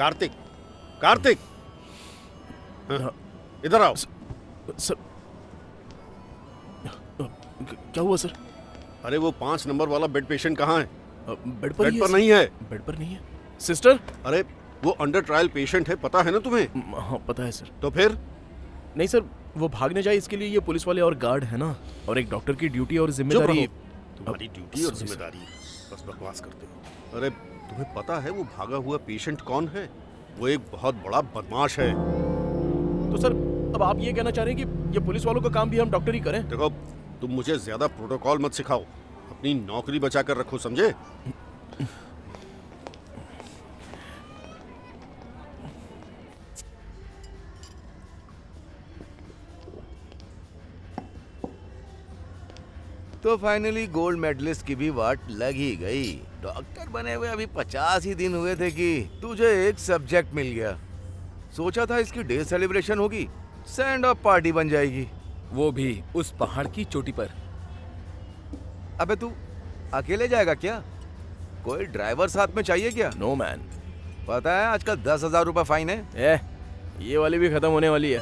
कार्तिक, कार्तिक, हाँ, इधर आओ। सर क्या हुआ सर? अरे वो 5 नंबर वाला बेड पेशेंट कहाँ है? बेड पर बेड ही पर है नहीं है। सर। बेड पर नहीं है सिस्टर। अरे वो अंडर ट्रायल पेशेंट है, पता है ना तुम्हें? हाँ पता है सर। तो फिर नहीं सर, वो भाग न जाए इसके लिए ये पुलिस वाले और गार्ड है ना, और एक डॉक्टर की ड्यूटी और चुप जिम्मेदारी। रहो। तुम्हारी ड्यूटी और sorry, जिम्मेदारी बस बकवास करते हो। अरे तुम्हें पता है वो भागा हुआ पेशेंट कौन है? वो एक बहुत बड़ा बदमाश है। तो सर अब आप ये कहना चाह रहे हैं कि ये पुलिस वालों का काम भी हम डॉक्टर ही करें? देखो, तुम मुझे ज्यादा प्रोटोकॉल मत सिखाओ, अपनी नौकरी बचा कर रखो, समझे? तो फाइनली गोल्ड मेडलिस्ट की भी वाट लग ही गई। डॉक्टर बने हुए अभी 50 ही दिन हुए थे कि तुझे एक सब्जेक्ट मिल गया। सोचा था इसकी डे सेलिब्रेशन होगी, सेंड ऑफ पार्टी बन जाएगी। वो भी उस पहाड़ की चोटी पर। अबे तू अकेले जाएगा क्या? कोई ड्राइवर साथ में चाहिए क्या? No man. पता है आजकल 10,000 रुपए फाइन है। ये वाली भी खत्म होने वाली है।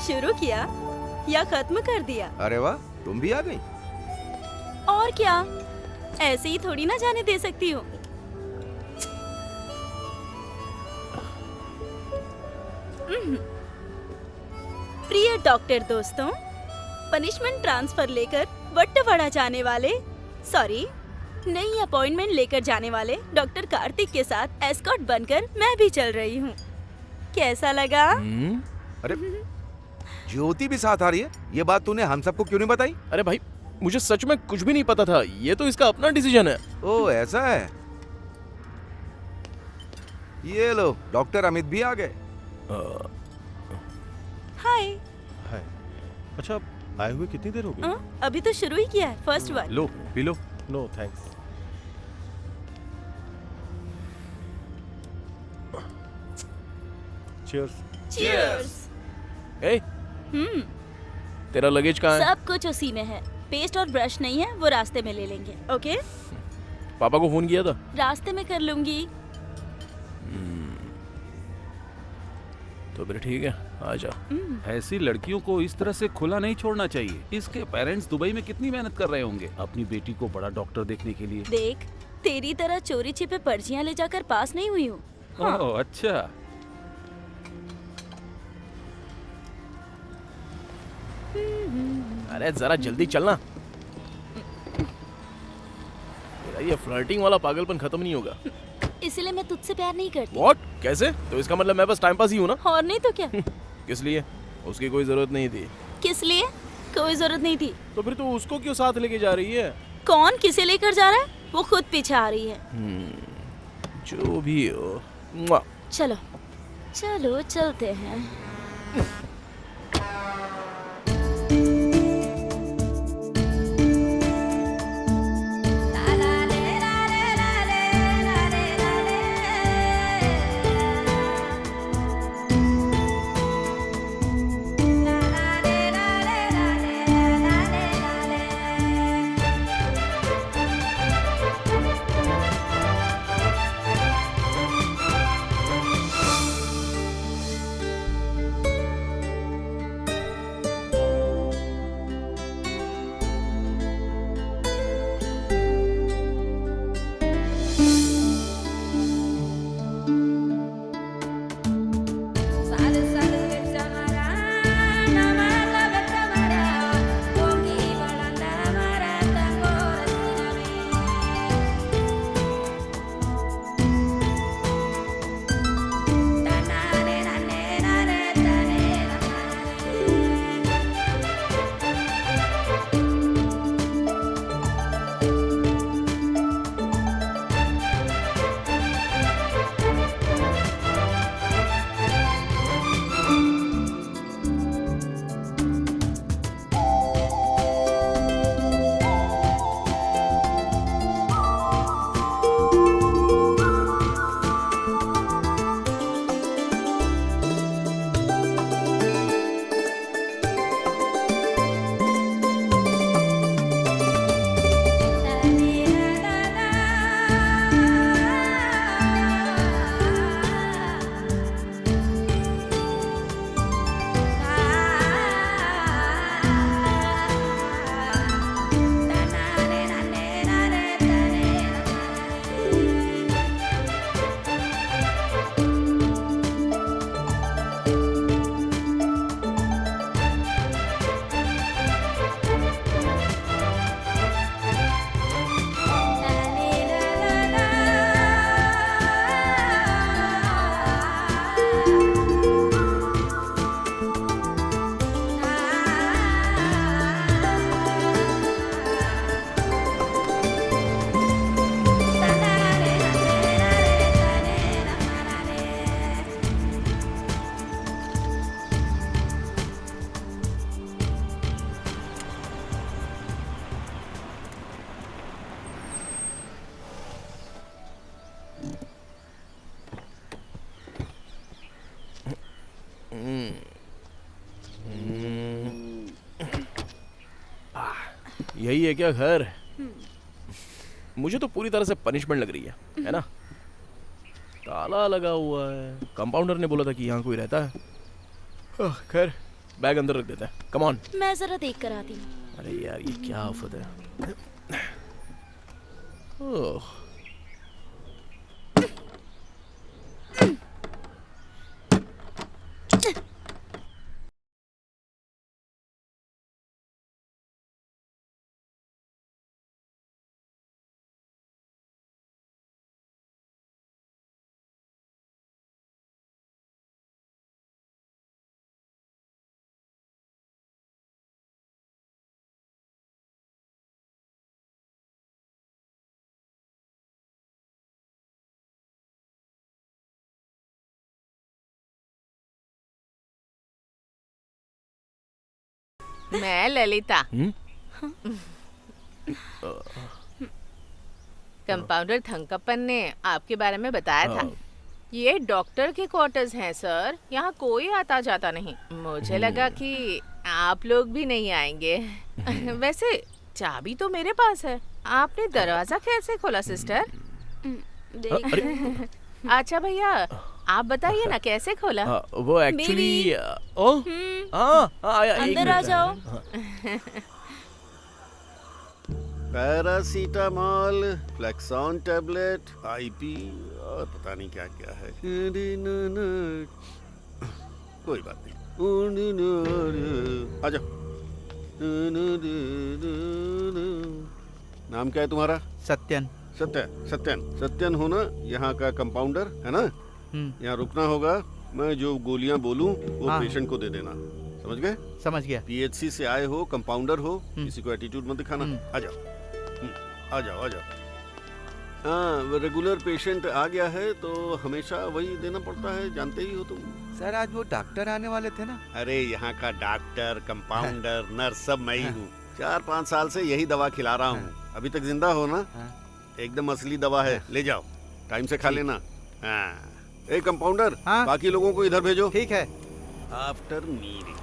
शुरू किया या खत्म कर दिया? अरे वाह, तुम भी आ गई। और क्या, ऐसे ही थोड़ी ना जाने दे सकती हूँ। प्रिय डॉक्टर दोस्तों, पनिशमेंट ट्रांसफर लेकर वट्टवाड़ा जाने वाले, सॉरी, नई अपॉइंटमेंट लेकर जाने वाले डॉक्टर कार्तिक के साथ एस्कॉर्ट बनकर मैं भी चल रही हूँ। कैसा लगा? अरे ज्योति भी साथ आ रही है, ये बात तूने हम सबको क्यों नहीं बताई? अरे भाई मुझे सच में कुछ भी नहीं पता था, ये तो इसका अपना डिसीजन है। ओ ऐसा है। ये लो, डॉक्टर अमित भी आ गए। हाय। है। अच्छा, आए हुए कितनी देर हो गई? अभी तो शुरू ही किया है, फर्स्ट वन। लो, पी लो। No thanks. चीयर्स। चीयर्स। ए, तेरा लगेज कहाँ है? सब कुछ उसी में है। पेस्ट और ब्रश नहीं है, वो रास्ते में ले लेंगे। ओके? पापा को फोन किया था? रास्ते में कर लूंगी। तो फिर ठीक है, आ जा। ऐसी लड़कियों को इस तरह से खुला नहीं छोड़ना चाहिए। इसके पेरेंट्स दुबई में कितनी मेहनत कर रहे होंगे अपनी बेटी को बड़ा डॉक्टर देखने के लिए। देख, तेरी तरह चोरी छिपे पर्चियां ले जाकर पास नहीं हुई हूँ। हाँ। ओह अच्छा। अरे जरा जल्दी चलना, तेरा ये फ्लर्टिंग वाला पागलपन खत्म नहीं होगा। इसलिए मैं तुझसे प्यार नहीं करती। व्हाट? कैसे? तो इसका मतलब मैं बस टाइम पास ही हूँ ना? और नहीं तो क्या? किस लिए? उसकी कोई जरूरत नहीं थी। किस लिए? कोई जरूरत नहीं थी। तो फिर तू उसको क्यों साथ लेके जा रही है? कौन किसे लेकर जा रहा है? वो खुद पीछे आ रही है। जो भी हो। मुआ। चलो चलो चलते हैं। यही है क्या घर? मुझे तो पूरी तरह से पनिशमेंट लग रही है ना? ताला लगा हुआ है, कंपाउंडर ने बोला था कि यहाँ कोई रहता है। खैर बैग अंदर रख देता है। Come on. मैं जरा देख कर आती हूँ। अरे यार ये क्या आफत है। ओह मैं ललिता। कंपाउंडर थंकप्पन ने आपके बारे में बताया था। ये डॉक्टर के क्वार्टर्स हैं सर, यहाँ कोई आता जाता नहीं। मुझे लगा कि आप लोग भी नहीं आएंगे। वैसे चाबी तो मेरे पास है, आपने दरवाजा कैसे खोला सिस्टर? अच्छा भैया आप बताइए ना कैसे खोला? वो एक्चुअली अंदर आ जाओ। पैरासीटामॉल, फ्लेक्सॉन टैबलेट, आईपी और पता नहीं क्या क्या है। कोई बात नहीं, आ जाओ। नाम क्या है तुम्हारा? सत्यन। सत्यन हो ना, यहाँ का कंपाउंडर है ना? यहाँ रुकना होगा। मैं जो गोलियां बोलूं वो हाँ। पेशेंट को दे देना, समझ गए? समझ गया। पीएचसी से आए हो, कंपाउंडर हो, किसी को एटीट्यूड मत दिखाना। आ जाओ, आ जाओ, आ जाओ। हाँ, रेगुलर पेशेंट आ गया है तो हमेशा वही देना पड़ता है, जानते ही हो तुम। सर आज वो डॉक्टर आने वाले थे ना? अरे यहाँ का डॉक्टर, कंपाउंडर, नर्स सब मैं ही हूँ। 4-5 साल से यही दवा खिला रहा हूँ। अभी तक जिंदा हो ना? एकदम असली दवा है, ले जाओ, टाइम से खा लेना। हाँ। ए कंपाउंडर, हाँ? बाकी लोगों को इधर भेजो। ठीक है। After meeting.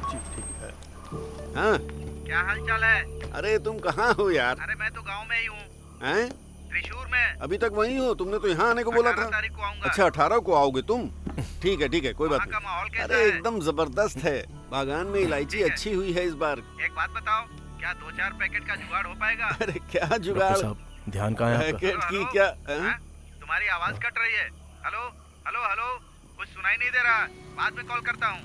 ठीक है। हाँ, क्या हाल चाल है? अरे तुम कहाँ हो यार? अरे मैं तो गांव में ही हूँ, हैं? त्रिशूर में। अभी तक वहीं हो? तुमने तो यहाँ आने को बोला 18 था। तारीख को आऊंगा। अच्छा, 18 को आओगे तुम? ठीक है, कोई बात वहाँ का नहीं। माहौल कैसा अरे है? एकदम जबरदस्त है। बागान में इलायची ठीक है। अच्छी हुई है इस बार। एक बात बताओ, क्या 2-4 पैकेट का जुगाड़ हो पाएगा? अरे क्या डॉक्टर जुगाड़? साहब ध्यान कहाँ है आपका? पैकेट की क्या? हाँ? तुम्हारी आवाज कट रही है। हेलो हेलो हेलो, कुछ सुनाई नहीं दे रहा, बाद में कॉल करता हूँ।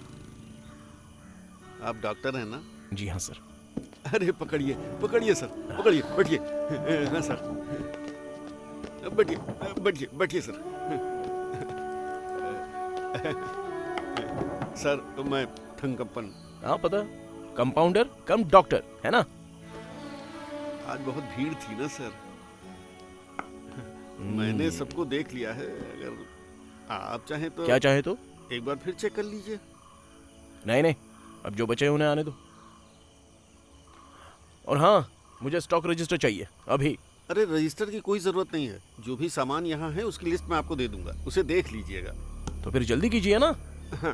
आप डॉक्टर हैं ना? जी हाँ सर। अरे पकड़िए सर, पकड़िए, बैठिए। हाँ सर, बैठिए सर। सर तो मैं थंकप्पन। हाँ पता, कंपाउंडर कम डॉक्टर है ना? आज बहुत भीड़ थी ना सर, मैंने सबको देख लिया है। अगर आप चाहें तो क्या चाहे तो? एक बार फिर चेक कर लीजिए। नहीं, अब जो बचे हैं उन्हें आने दो। और हाँ, मुझे स्टॉक रजिस्टर चाहिए अभी। अरे रजिस्टर की कोई जरूरत नहीं है, जो भी सामान यहाँ है उसकी लिस्ट मैं आपको दे दूंगा, उसे देख लीजिएगा। तो फिर जल्दी कीजिए ना। हाँ।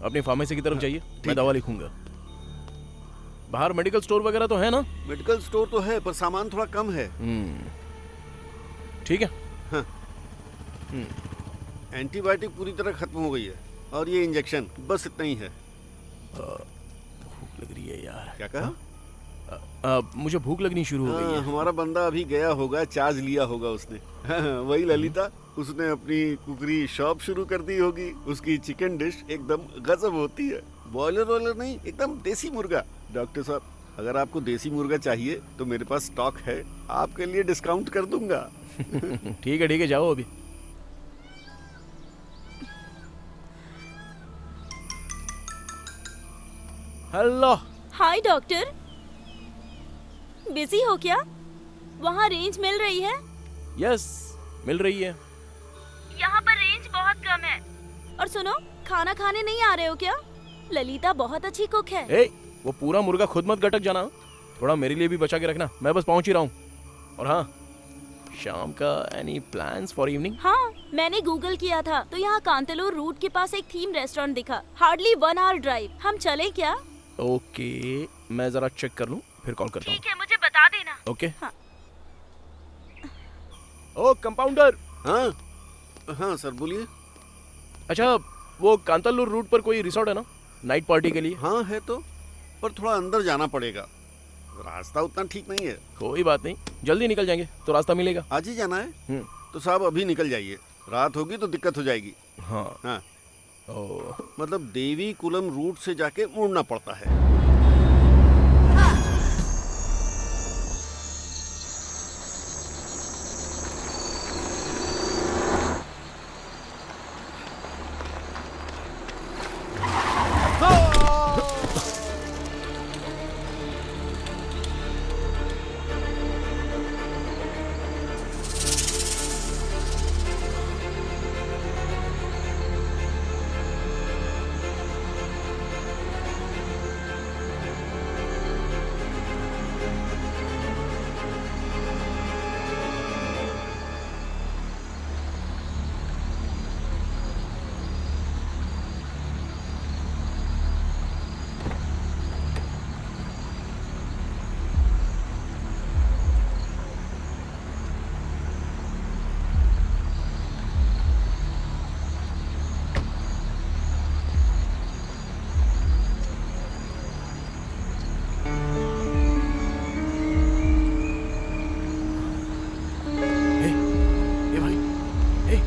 अपनी फार्मेसी की तरफ जाइए, मैं है। दवा लिखूंगा। बाहर मेडिकल स्टोर वगैरह तो है ना? मेडिकल स्टोर तो है पर सामान थोड़ा कम है। ठीक है। हाँ। एंटीबायोटिक पूरी तरह खत्म हो गई है और ये इंजेक्शन, बस इतना ही है। भूख लग रही है यार। क्या कहा? मुझे भूख लगनी शुरू हो गई हाँ, है। हमारा बंदा अभी गया होगा, चार्ज लिया होगा उसने। हाँ, वही ललिता, उसने अपनी कुकरी शॉप शुरू कर दी होगी। उसकी चिकन डिश एकदम गजब होती है। बॉयलर वॉयलर नहीं, एकदम देसी मुर्गा। डॉक्टर साहब, अगर आपको देसी मुर्गा चाहिए तो मेरे पास स्टॉक है, आपके लिए डिस्काउंट कर दूंगा। ठीक है, जाओ अभी। हेलो। हाय डॉक्टर, बिजी हो क्या? वहाँ रेंज मिल रही है? यस, मिल रही है। यहाँ पर रेंज बहुत कम है। और सुनो, खाना खाने नहीं आ रहे हो क्या? ललिता बहुत अच्छी कुक है। ए, वो पूरा मुर्गा खुद मत गटक जाना, थोड़ा मेरे लिए भी बचा के रखना। मैं बस पहुंच ही रहा हूँ। और हाँ, शाम का एनी प्लान्स फॉर इवनिंग? हाँ, मैंने गूगल किया था तो यहाँ कांतलूर रूट के पास एक थीम रेस्टोरेंट दिखा। Hardly 1 hour drive. हम चलें क्या? ओके, मैं जरा चेक कर लूँ, फिर कॉल करता हूँ। ठीक है, मुझे बता देना। ओके। हाँ। ओ कंपाउंडर। हाँ हाँ सर बोलिए। अच्छा, वो कांतालूर रूट पर कोई रिसोर्ट है ना नाइट पार्टी के लिए? हाँ है तो, पर थोड़ा अंदर जाना पड़ेगा, रास्ता उतना ठीक नहीं है। कोई बात नहीं, जल्दी निकल जाएंगे तो रास्ता मिलेगा। आज ही जाना है हम्म। तो साहब अभी निकल जाइए, रात होगी तो दिक्कत हो जाएगी। हाँ। हाँ ओ, मतलब देवी कुलम रूट से जाके मुड़ना पड़ता है। ए भाई, ए,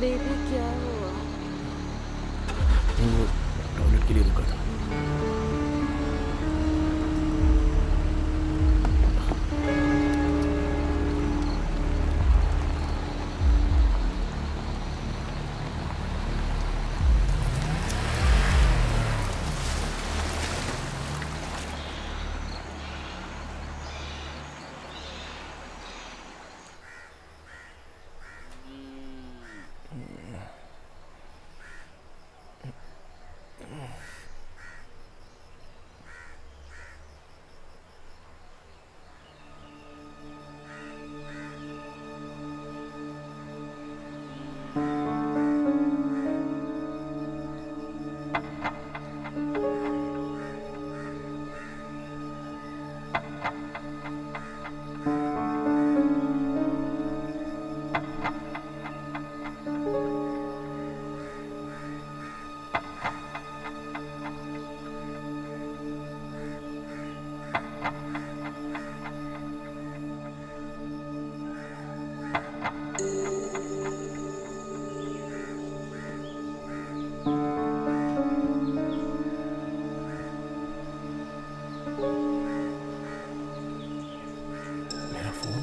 बेबी क्या हुआ? वो टॉयलेट के लिए रुका था। मेरा फोन।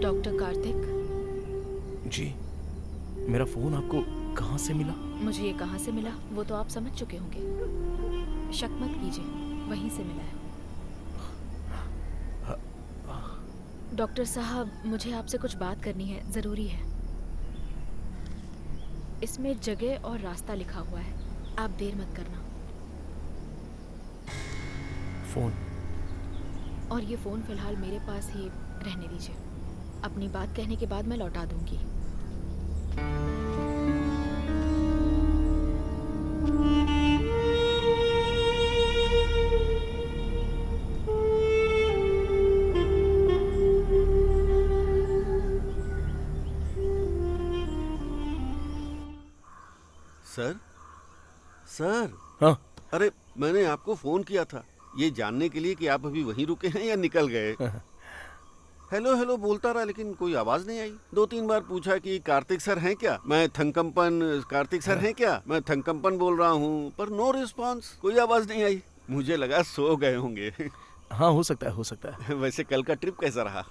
डॉक्टर कार्तिक, जी, मेरा फोन आपको कहाँ से मिला? मुझे ये कहाँ से मिला वो तो आप समझ चुके होंगे। शक मत कीजिए, वहीं से मिला है। डॉक्टर साहब, मुझे आपसे कुछ बात करनी है, ज़रूरी है। इसमें जगह और रास्ता लिखा हुआ है, आप देर मत करना। फोन? और ये फ़ोन फ़िलहाल मेरे पास ही रहने दीजिए। अपनी बात कहने के बाद मैं लौटा दूंगी। सर सर हाँ। अरे मैंने आपको फोन किया था ये जानने के लिए कि आप अभी वहीं रुके हैं या निकल गए। हेलो हेलो बोलता रहा लेकिन कोई आवाज नहीं आई। 2-3 बार पूछा कि कार्तिक सर हैं क्या, मैं थंकम्पन कार्तिक सर हैं क्या, मैं थंकम्पन बोल रहा हूँ, पर नो रिस्पांस, कोई आवाज नहीं आई। मुझे लगा सो गए होंगे। हाँ, हो सकता है, हो सकता है। वैसे कल का ट्रिप कैसा रहा?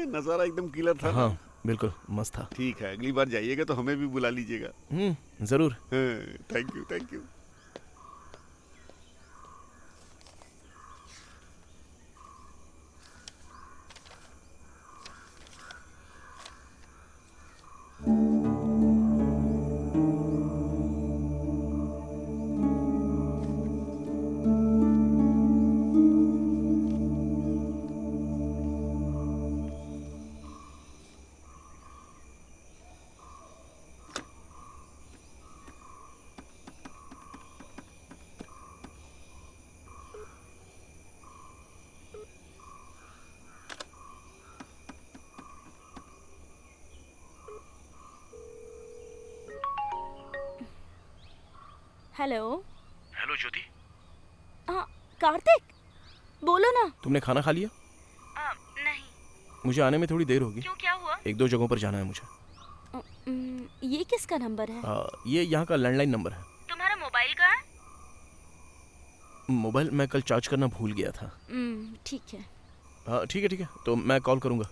नजारा एकदम क्लियर था। हाँ बिल्कुल मस्त था। ठीक है, अगली बार जाइएगा तो हमें भी बुला लीजिएगा। जरूर। Thank you thank you. Hello. Hello Jyoti. हाँ कार्तिक, बोलो ना। तुमने खाना खा लिया? नहीं। मुझे आने में थोड़ी देर होगी। क्यों, क्या हुआ? 1-2 जगहों पर जाना है मुझे। ये किसका नंबर है? ये यहाँ का लैंडलाइन नंबर है। तुम्हारा मोबाइल कहाँ है? मोबाइल मैं कल चार्ज करना भूल गया था। ठीक है। हाँ ठीक है, तो मैं कॉल करूँगा।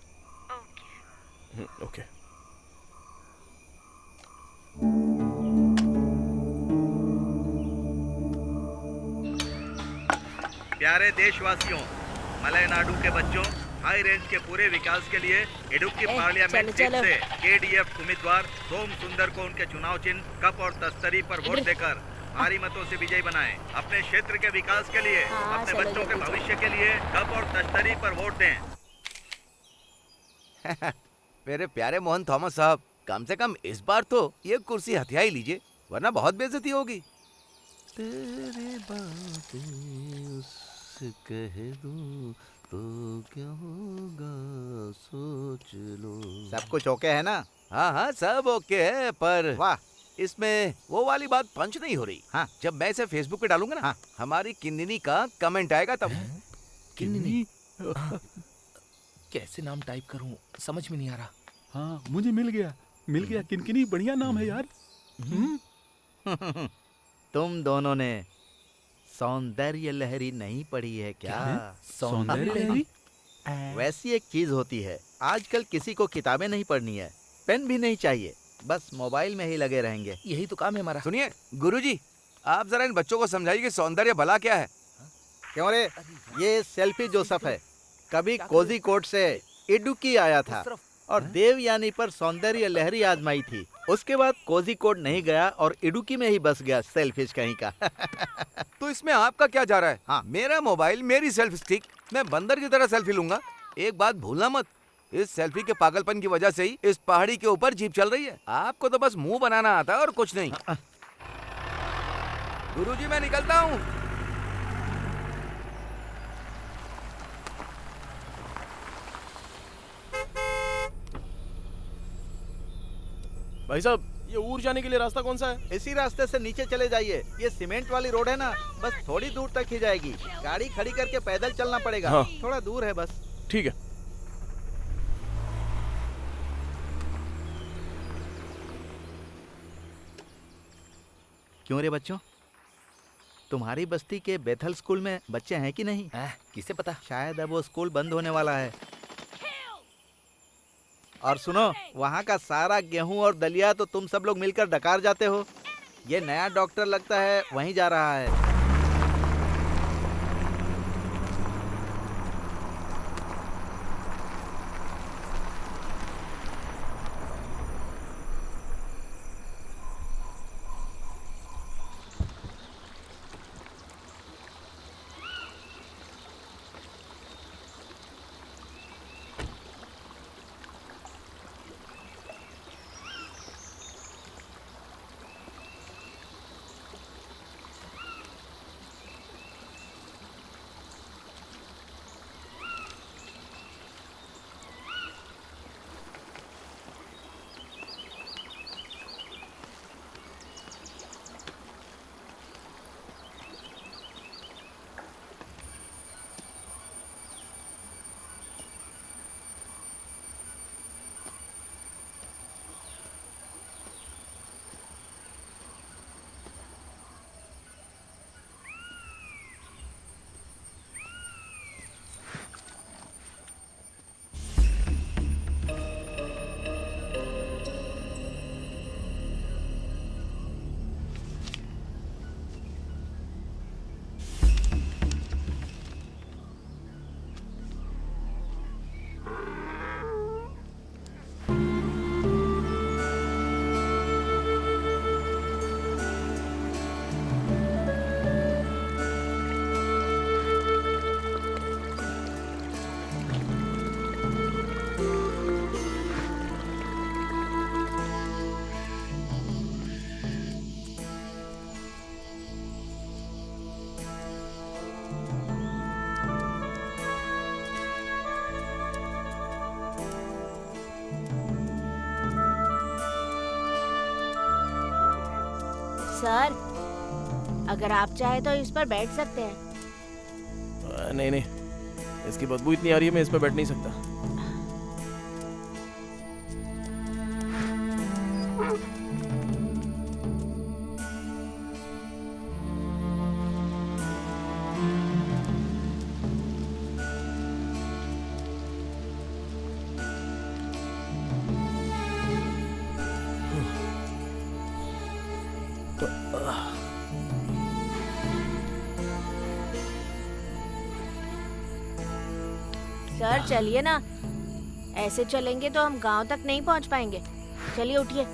ओके। प्यारे देशवासियों, मलयनाडु के बच्चों, हाई रेंज के पूरे विकास के लिए इडुक्की पार्लियामेंट सीट से केडीएफ उम्मीदवार सोम सुंदर को उनके चुनाव चिन्ह कप और तस्तरी पर वोट देकर भारी मतों से विजयी बनाएं। अपने क्षेत्र के विकास के लिए, अपने बच्चों के भविष्य के लिए कप और तस्तरी पर वोट दें। मेरे प्यारे मोहन थॉमस साहब, कम से कम इस बार तो ये कुर्सी हथिया ही लीजिए, वरना बहुत बेइज्जती होगी। तेरे बातें उससे कह दूं तो क्या होगा, सोच लो। सब कुछ ओके है ना? हाँ हाँ सब ओके है, पर वाह, इसमें वो वाली बात पंच नहीं हो रही। हाँ। जब मैं इसे फेसबुक पे डालूंगा ना, हाँ। हमारी किन्नी का कमेंट आएगा तब। किन्नी? कैसे नाम टाइप करूं समझ में नहीं आ रहा। हाँ मुझे मिल गया किनकिनी, बढ़िया नाम है यार। तुम दोनों ने सौंदर्य लहरी नहीं पढ़ी है क्या? सौंदर्य लहरी? वैसी एक चीज होती है, आजकल किसी को किताबें नहीं पढ़नी है, पेन भी नहीं चाहिए, बस मोबाइल में ही लगे रहेंगे। यही तो काम है हमारा। सुनिए गुरुजी, आप जरा इन बच्चों को समझाइए कि सौंदर्य भला क्या है। क्यों रे, ये सेल्फी जोसेफ है। कभी कोझिकोड से इडुक्की आया था और देवयानी पर सौंदर्य लहरी आजमाई थी। उसके बाद कोझिकोड नहीं गया और इडुक्की में ही बस गया, सेल्फिश कहीं का। तो इसमें आपका क्या जा रहा है? हाँ। मेरा मोबाइल, मेरी सेल्फी स्टिक, मैं बंदर की तरह सेल्फी लूंगा। एक बात भूलना मत, इस सेल्फी के पागलपन की वजह से ही इस पहाड़ी के ऊपर जीप चल रही है। आपको तो बस मुंह बनाना आता है और कुछ नहीं। गुरुजी मैं निकलता हूँ। भाई साहब, ये ऊर जाने के लिए रास्ता कौन सा है? इसी रास्ते से नीचे चले जाइए, ये सीमेंट वाली रोड है ना, बस थोड़ी दूर तक ही जाएगी। गाड़ी खड़ी करके पैदल चलना पड़ेगा। हाँ। थोड़ा दूर है बस। ठीक है। क्यों रे बच्चों, तुम्हारी बस्ती के बेथल स्कूल में बच्चे हैं कि नहीं? किसे पता? शायद अब वो स्कूल बंद होने वाला है। और सुनो, वहाँ का सारा गेहूं और दलिया तो तुम सब लोग मिलकर डकार जाते हो। ये नया डॉक्टर लगता है वहीं जा रहा है। सर, अगर आप चाहे तो इस पर बैठ सकते हैं। नहीं नहीं, इसकी बदबू इतनी आ रही है, मैं इस पर बैठ नहीं सकता। सर चलिए ना, ऐसे चलेंगे तो हम गांव तक नहीं पहुंच पाएंगे। चलिए उठिए,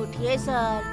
उठिए सर।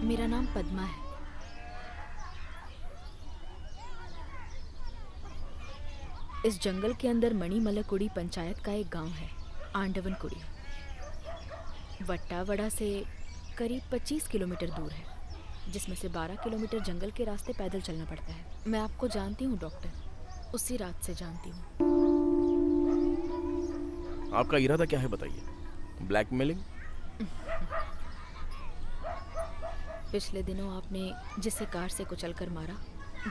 मेरा नाम पद्मा है। इस जंगल के अंदर मणिमलकुड़ी पंचायत का एक गांव है, आंडवनकुड़ी। वट्टावड़ा से करीब 25 किलोमीटर दूर है, जिसमें से 12 किलोमीटर जंगल के रास्ते पैदल चलना पड़ता है। मैं आपको जानती हूँ डॉक्टर, उसी रात से जानती हूँ। आपका इरादा क्या है बताइए? ब्लैकमेलिंग? पिछले दिनों आपने जिसे कार से कुचलकर मारा,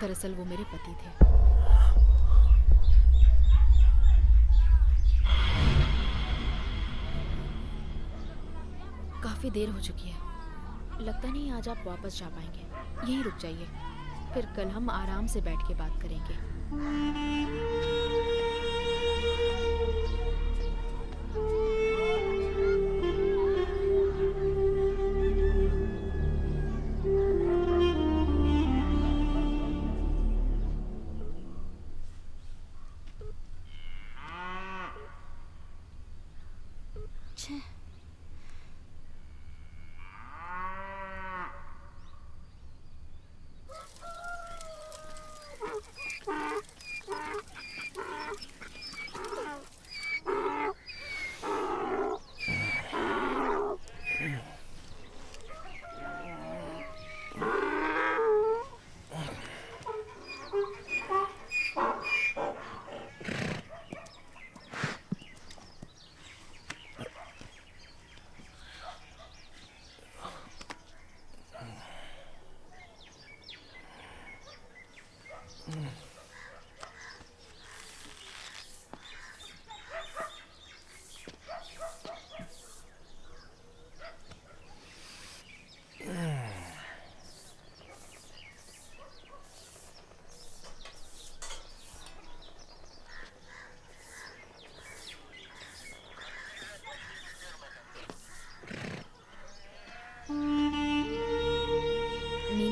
दरअसल वो मेरे पति थे। काफी देर हो चुकी है, लगता नहीं आज आप वापस जा पाएंगे। यहीं रुक जाइए, फिर कल हम आराम से बैठ के बात करेंगे।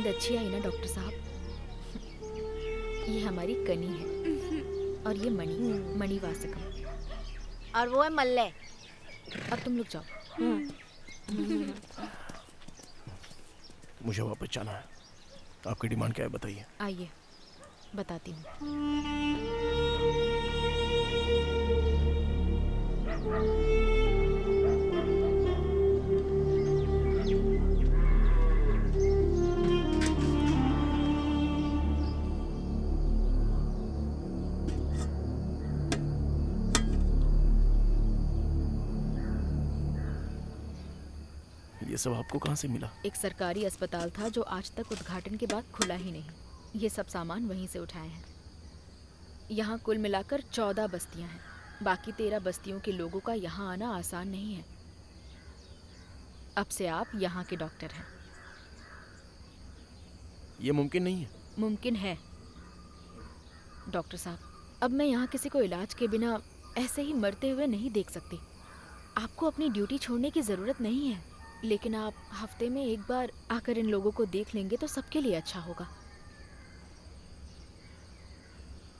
अच्छी आई ना डॉक्टर साहब? ये हमारी कनी है और ये मणि वासकम। और वो है मल्ले। अब तुम लोग जाओ। मुझे वापस जाना है। आपकी डिमांड क्या है बताइए। आइए बताती हूँ। ये सब आपको कहाँ से मिला? एक सरकारी अस्पताल था जो आज तक उद्घाटन के बाद खुला ही नहीं। ये सब सामान वहीं से उठाए हैं। यहाँ कुल मिलाकर 14 बस्तियाँ हैं। बाकी 13 बस्तियों के लोगों का यहाँ आना आसान नहीं है। अब से आप यहाँ के डॉक्टर हैं। ये मुमकिन नहीं है। मुमकिन है डॉक्टर साहब। अब मैं यहाँ किसी को इलाज के बिना ऐसे ही मरते हुए नहीं देख सकती। आपको अपनी ड्यूटी छोड़ने की ज़रूरत नहीं है, लेकिन आप हफ्ते में एक बार आकर इन लोगों को देख लेंगे तो सबके लिए अच्छा होगा।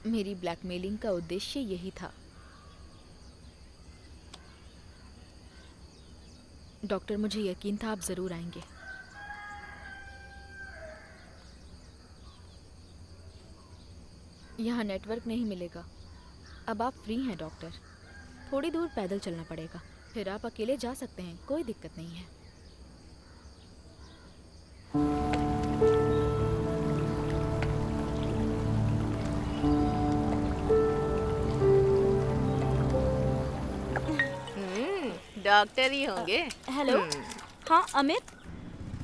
मेरी ब्लैकमेलिंग का उद्देश्य यही था। डॉक्टर, मुझे यकीन था आप ज़रूर आएंगे। यहाँ नेटवर्क नहीं मिलेगा। अब आप फ्री हैं डॉक्टर। थोड़ी दूर पैदल चलना पड़ेगा, फिर आप अकेले जा सकते हैं, कोई दिक्कत नहीं है। डॉक्टर ही होंगे। हेलो। हाँ अमित।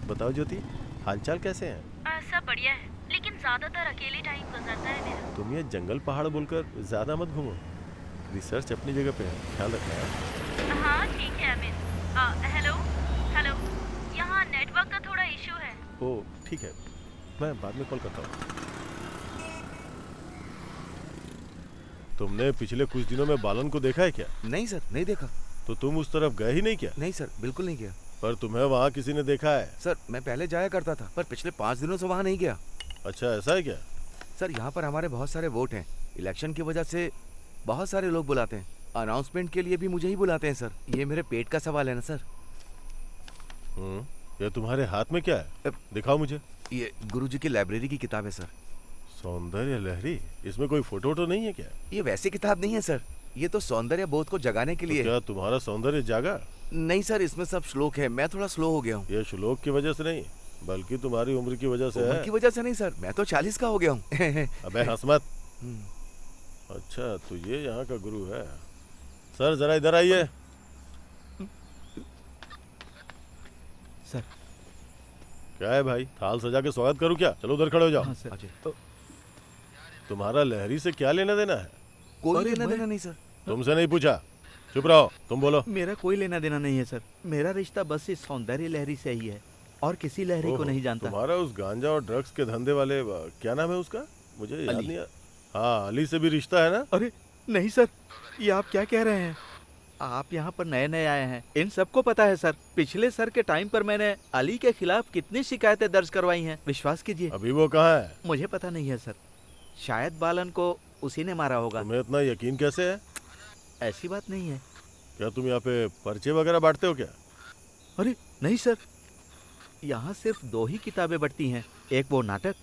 बताओ ज्योति, हालचाल कैसे हैं? सब बढ़िया है, लेकिन ज्यादातर अकेले टाइम गुजरता है मेरा। तुम ये जंगल पहाड़ बोलकर ज्यादा मत घूमो। रिसर्च अपनी जगह पे है, ख्याल रखना है। हाँ ठीक है अमित। हेलो हेलो, यहाँ नेटवर्क का थोड़ा इशू है। ओ ठीक है, मैं बाद में कॉल करता हूँ। तुमने पिछले कुछ दिनों में बालन को देखा है क्या? नहीं सर, नहीं देखा। तो तुम उस तरफ गए ही नहीं क्या? नहीं सर, बिल्कुल नहीं गया। पर तुम्हें वहाँ किसी ने देखा है? सर मैं पहले जाया करता था, पर पिछले 5 दिनों से वहाँ नहीं गया। अच्छा ऐसा है क्या? सर यहाँ पर हमारे बहुत सारे वोट हैं। इलेक्शन की वजह से बहुत सारे लोग बुलाते हैं। अनाउंसमेंट के लिए भी मुझे ही बुलाते हैं सर। ये मेरे पेट का सवाल है ना सर। ये तुम्हारे हाथ में क्या है? दिखाओ मुझे। ये गुरुजी की लाइब्रेरी की किताब है सर। सौंदर्य लहरी? इसमें कोई फोटो वोटो नहीं है क्या? ये वैसी किताब नहीं है सर, ये तो सौंदर्य बोध को जगाने के लिए। क्या तुम्हारा सौंदर्य जागा? नहीं सर, इसमें सब श्लोक है। मैं थोड़ा स्लो हो गया हूँ। ये श्लोक की वजह से नहीं, बल्कि तुम्हारी उम्र की वजह से है। उम्र की वजह से नहीं सर, मैं तो 40 का हो गया हूँ। अबे हंस मत। अच्छा तो ये यहाँ का गुरु है। सर जरा इधर आइए। सर। क्या है भाई, थाल सजा के स्वागत करूँ क्या? चलो उधर खड़े हो जाओ। हाँ सर। तुम्हारा लहरी से क्या लेना देना है? कोई लेना देना नहीं सर। तुमसे नहीं पूछा, चुप रहो। तुम बोलो। मेरा कोई लेना देना नहीं है सर। मेरा रिश्ता बस इस सौंदर्य लहरी से ही है और किसी लहरी को नहीं जानता। तुम्हारा उस गांजा और ड्रग्स के धंधे वाले क्या नाम है उसका? मुझे याद नहीं। हाँ, अली से भी रिश्ता है ना? अरे नहीं सर, ये आप क्या कह रहे हैं? आप यहाँ पर नए नए आए हैं, इन सबको पता है सर। पिछले सर के टाइम पर मैंने अली के खिलाफ कितनी शिकायतें दर्ज करवाई हैं, विश्वास कीजिए। अभी वो कहाँ है? मुझे पता नहीं है सर। शायद बालन को उसी ने मारा होगा। तुम्हें इतना यकीन कैसे है? ऐसी बात नहीं है। क्या तुम यहाँ पे पर्चे वगैरह बांटते हो क्या? अरे नहीं सर, यहाँ सिर्फ 2 ही किताबें बढ़ती हैं। एक वो नाटक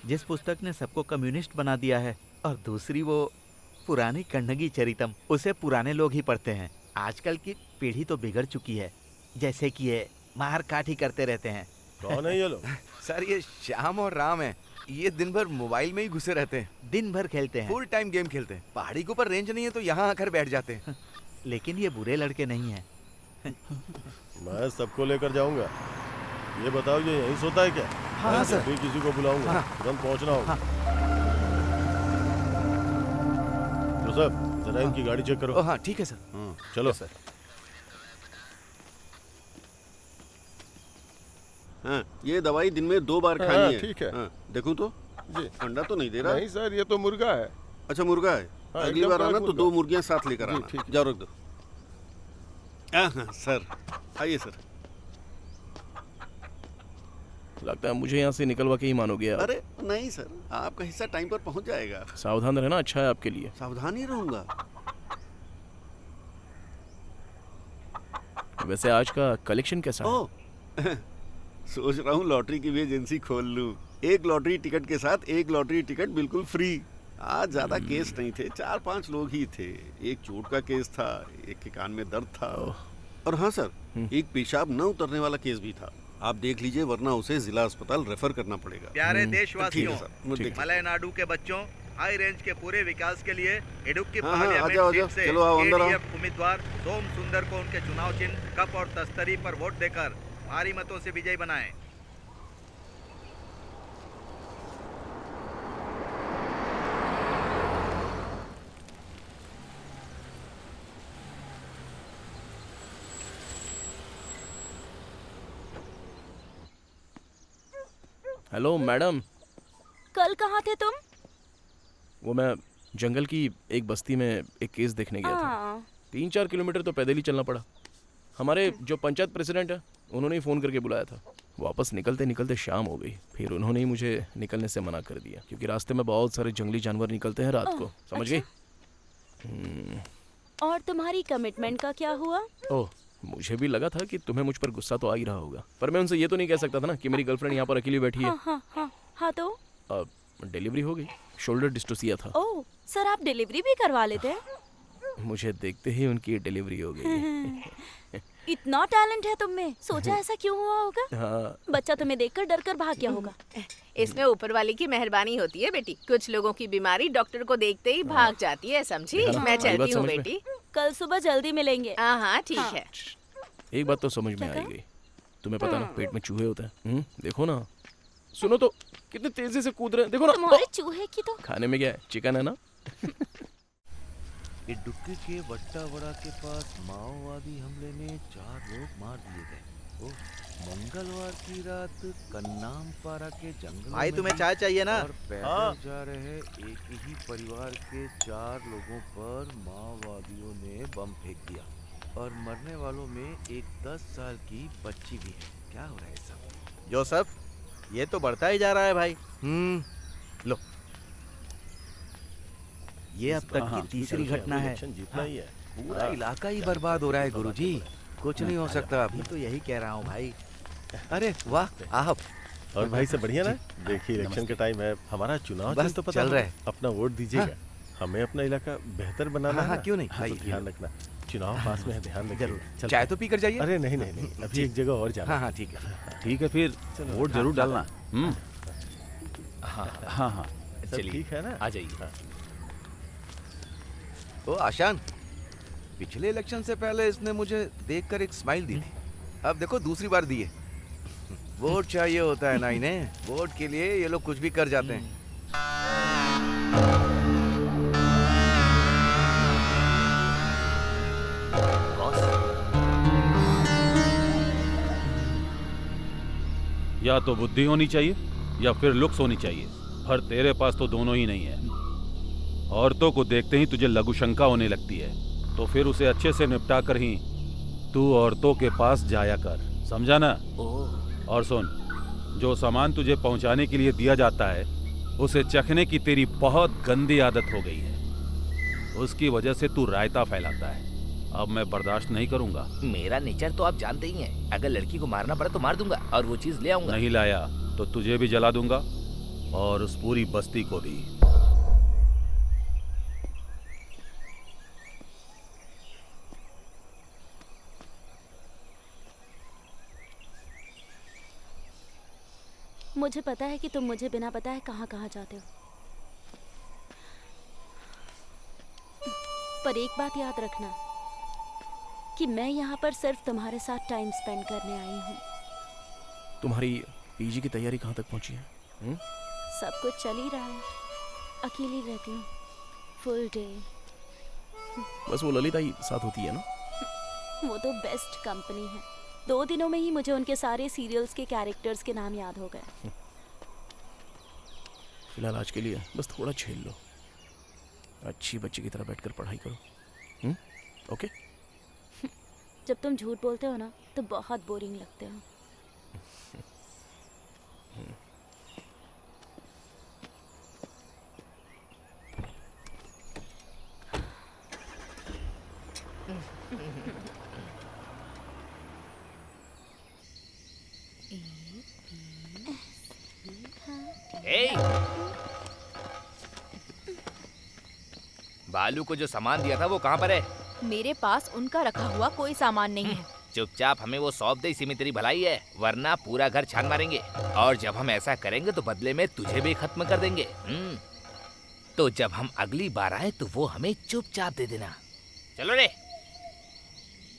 जिस पुस्तक ने सबको कम्युनिस्ट बना दिया है, और दूसरी वो पुरानी कन्नगी चरितम। उसे पुराने लोग ही पढ़ते हैं। आजकल की पीढ़ी तो बिगड़ चुकी है, जैसे कि ये मार काट ही करते रहते हैं। कौन है ये लोग? सर ये श्याम और राम है। ये दिन भर मोबाइल में ही घुसे रहते हैं, दिन भर खेलते हैं, फुल टाइम गेम खेलते हैं। पहाड़ी के ऊपर रेंज नहीं है तो यहाँ आकर बैठ जाते हैं। लेकिन ये बुरे लड़के नहीं हैं। मैं सबको लेकर जाऊंगा। ये बताओ, ये यहीं सोता है क्या? हाँ सर। भी किसी को बुलाऊंगा, तुरंत पहुंचना होगा। जोसेफ, जरा इनकी गाड़ी चेक करो। हाँ ठीक है सर। चलो सर। हाँ, ये दवाई दिन में 2 बार खानी है। ठीक है। हाँ, देखूं तो जी। अंडा तो नहीं दे रहा? नहीं सर, ये तो मुर्गा है। अच्छा मुर्गा है। हाँ, अगली एकदम बार आना कड़क तो मुर्गा। 2 मुर्गियां साथ लेकर जी, आना। ठीक है। जाओ रख दो। हाँ सर, आइए सर। लगता है मुझे यहाँ से निकलवा के ही मानोगे आप। अरे नहीं सर, आपका हिस्सा टाइम पर पहुंच जाएगा। सावधान रहना, अच्छा है आपके लिए। सावधान ही रहूंगा। वैसे आज का कलेक्शन कैसा है? ओह सोच रहा हूँ लॉटरी की भी एजेंसी खोल लूं। एक लॉटरी टिकट के साथ एक लॉटरी टिकट बिल्कुल फ्री। आज ज्यादा केस नहीं थे, 4-5 लोग ही थे। एक चोट का केस था, एक के कान में दर्द था, और हाँ सर, एक पेशाब न उतरने वाला केस भी था। आप देख लीजिए, वरना उसे जिला अस्पताल रेफर करना पड़ेगा। प्यारे देशवासियों, ठीक है सर। मलयनाडु के बच्चों, हाई रेंज के पूरे विकास के लिए इडुक्की हाँ, हाँ, पार्लियामेंट आ जाओ, सीट से चलो आओ, अंदर आओ। केडीएफ उम्मीदवार सोम सुंदर को उनके चुनाव चिन्ह कप और तस्तरी पर वोट देकर भारी मतों से विजयी बनाएं। Hello madam. कल कहाँ थे तुम? वो मैं जंगल की एक बस्ती में एक केस देखने गया था। हाँ। 3-4 किलोमीटर तो पैदल ही चलना पड़ा। हमारे जो पंचायत प्रेसिडेंट है, उन्होंने ही फ़ोन करके बुलाया था। वापस निकलते निकलते शाम हो गई, फिर उन्होंने ही मुझे निकलने से मना कर दिया, क्योंकि रास्ते में बहुत सारे जंगली जानवर निकलते हैं रात को। समझ गई? और तुम्हारी कमिटमेंट का क्या हुआ? ओह, मुझे भी लगा था कि तुम्हें मुझ पर गुस्सा तो आ ही रहा होगा, पर मैं उनसे ये तो नहीं कह सकता था ना कि मेरी गर्लफ्रेंड यहाँ पर अकेली बैठी है। हाँ तो? डिलीवरी हो गई, शोल्डर डिस्टोसिया था। ओह सर, आप डिलीवरी भी करवा लेते हैं? मुझे देखते ही उनकी डिलीवरी हो गई। इतना टैलेंट है तुम में, सोचा ऐसा क्यों हुआ होगा? हाँ। बच्चा तुम्हें देखकर डर कर भाग गया होगा। इसमें ऊपर वाले की मेहरबानी होती है बेटी। कुछ लोगों की बीमारी डॉक्टर को देखते ही भाग जाती है, समझी? मैं चलती हूँ बेटी। कल सुबह जल्दी मिलेंगे। हाँ ठीक है। एक बात तो समझ में आई गई, तुम्हें पता ना पेट में चूहे होते हैं। देखो ना, सुनो तो कितने तेजी से कूद रहे हैं, देखो ना। तुम्हारे चूहे की तो खाने में क्या है? चिकन है ना। इडुक्की के वट्टावड़ा के पास माओवादी हमले में 4 लोग मार दिए गए। मंगलवार की रात कन्नामपारा के जंगल भाई तुम्हें चाय चाहिए ना? और पैदल जा रहे एक ही परिवार के 4 लोगों पर माओवादियों ने बम फेंक दिया, और मरने वालों में एक 10 साल की बच्ची भी है। क्या हो रहा है सब? जोसेफ, ये तो बढ़ता ही जा रहा है भाई। लो, ये अब तक की तीसरी घटना है। जीतना ही है। पूरा इलाका ही बर्बाद हो रहा है गुरुजी। कुछ नहीं हो सकता। अभी तो यही कह रहा हूँ भाई। अरे वाह, आप और भाई से बढ़िया ना। देखिए इलेक्शन का टाइम है, हमारा चुनाव बस तो पता चल रहा है। अपना वोट दीजिएगा। हमें अपना इलाका बेहतर बनाना हाँ, है। क्यों नहीं तो भाई, ध्यान रखना, चुनाव पास में है, ध्यान रखिए। जरूर। चाय तो पी कर जाइए। अरे नहीं नहीं नहीं, अभी एक जगह और जाना। हाँ ठीक है। ठीक है, फिर वोट जरूर डालना। हाँ हाँ हाँ, चलिए, ठीक है ना। आ जाइए। ओ आशान, पिछले इलेक्शन से पहले इसने मुझे देखकर एक स्माइल दी थी, अब देखो दूसरी बार दी है। वोट चाहिए होता है ना इन्हें, वोट के लिए ये लोग कुछ भी कर जाते हैं। या तो बुद्धि होनी चाहिए या फिर लुक्स होनी चाहिए, पर तेरे पास तो दोनों ही नहीं है। औरतों को देखते ही तुझे लघुशंका होने लगती है, तो फिर उसे अच्छे से निपटा कर ही तू औरतों के पास जाया कर, समझा ना? और सुन, जो सामान तुझे पहुंचाने के लिए दिया जाता है उसे चखने की तेरी बहुत गंदी आदत हो गई है। उसकी वजह से तू रायता फैलाता है। अब मैं बर्दाश्त नहीं करूंगा। मेरा नेचर तो आप जानते ही हैं। अगर लड़की को मारना पड़ा तो मार दूंगा और वो चीज ले आऊंगा। नहीं लाया तो तुझे भी जला दूंगा और उस पूरी बस्ती को भी। मुझे पता है कि तुम मुझे बिना बताए कहाँ कहाँ जाते हो, पर एक बात याद रखना कि मैं यहाँ पर सिर्फ तुम्हारे साथ टाइम स्पेंड करने आई हूँ। तुम्हारी पीजी की तैयारी कहाँ तक पहुँची है? सब कुछ चल ही रहा है। अकेली रहती हूँ फुल डे। बस वो ललिता ही साथ होती है ना? वो तो बेस्ट कंपनी है। 2 दिनों में ही मुझे उनके सारे सीरियल्स के कैरेक्टर्स के नाम याद हो गए। फिलहाल आज के लिए बस थोड़ा झेल लो, अच्छी बच्ची की तरह बैठकर पढ़ाई करो। ओके? जब तुम झूठ बोलते हो ना तो बहुत बोरिंग लगते हो। ए! बालू को जो सामान दिया था वो कहाँ पर है? मेरे पास उनका रखा हुआ कोई सामान नहीं है। चुपचाप हमें वो सौंप दे, इसी में तेरी भलाई है, वरना पूरा घर छान मारेंगे। और जब हम ऐसा करेंगे तो बदले में तुझे भी खत्म कर देंगे। तो जब हम अगली बार आए तो वो हमें चुपचाप दे देना। चलो रे,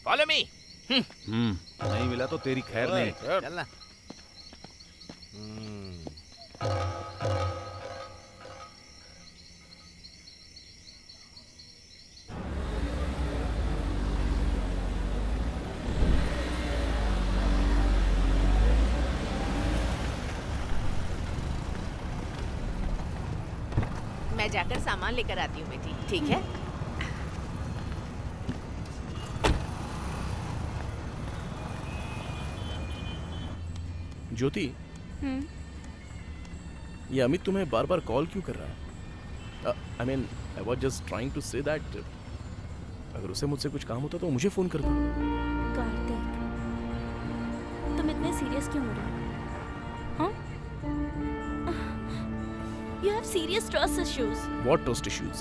फॉलो मी। नहीं मिला तो तेरी खैर नहीं। चलना। मैं जाकर सामान लेकर आती हूँ बेटी, ठीक है? ज्योति, ये अमित तुम्हें बार बार कॉल क्यों कर रहा है? I mean I was just trying to say that अगर उसे मुझसे कुछ काम होता तो मुझे फोन कर दो। कार्तिक, तुम इतने सीरियस क्यों हो रहे हो? हाँ? You have serious trust issues. What trust issues?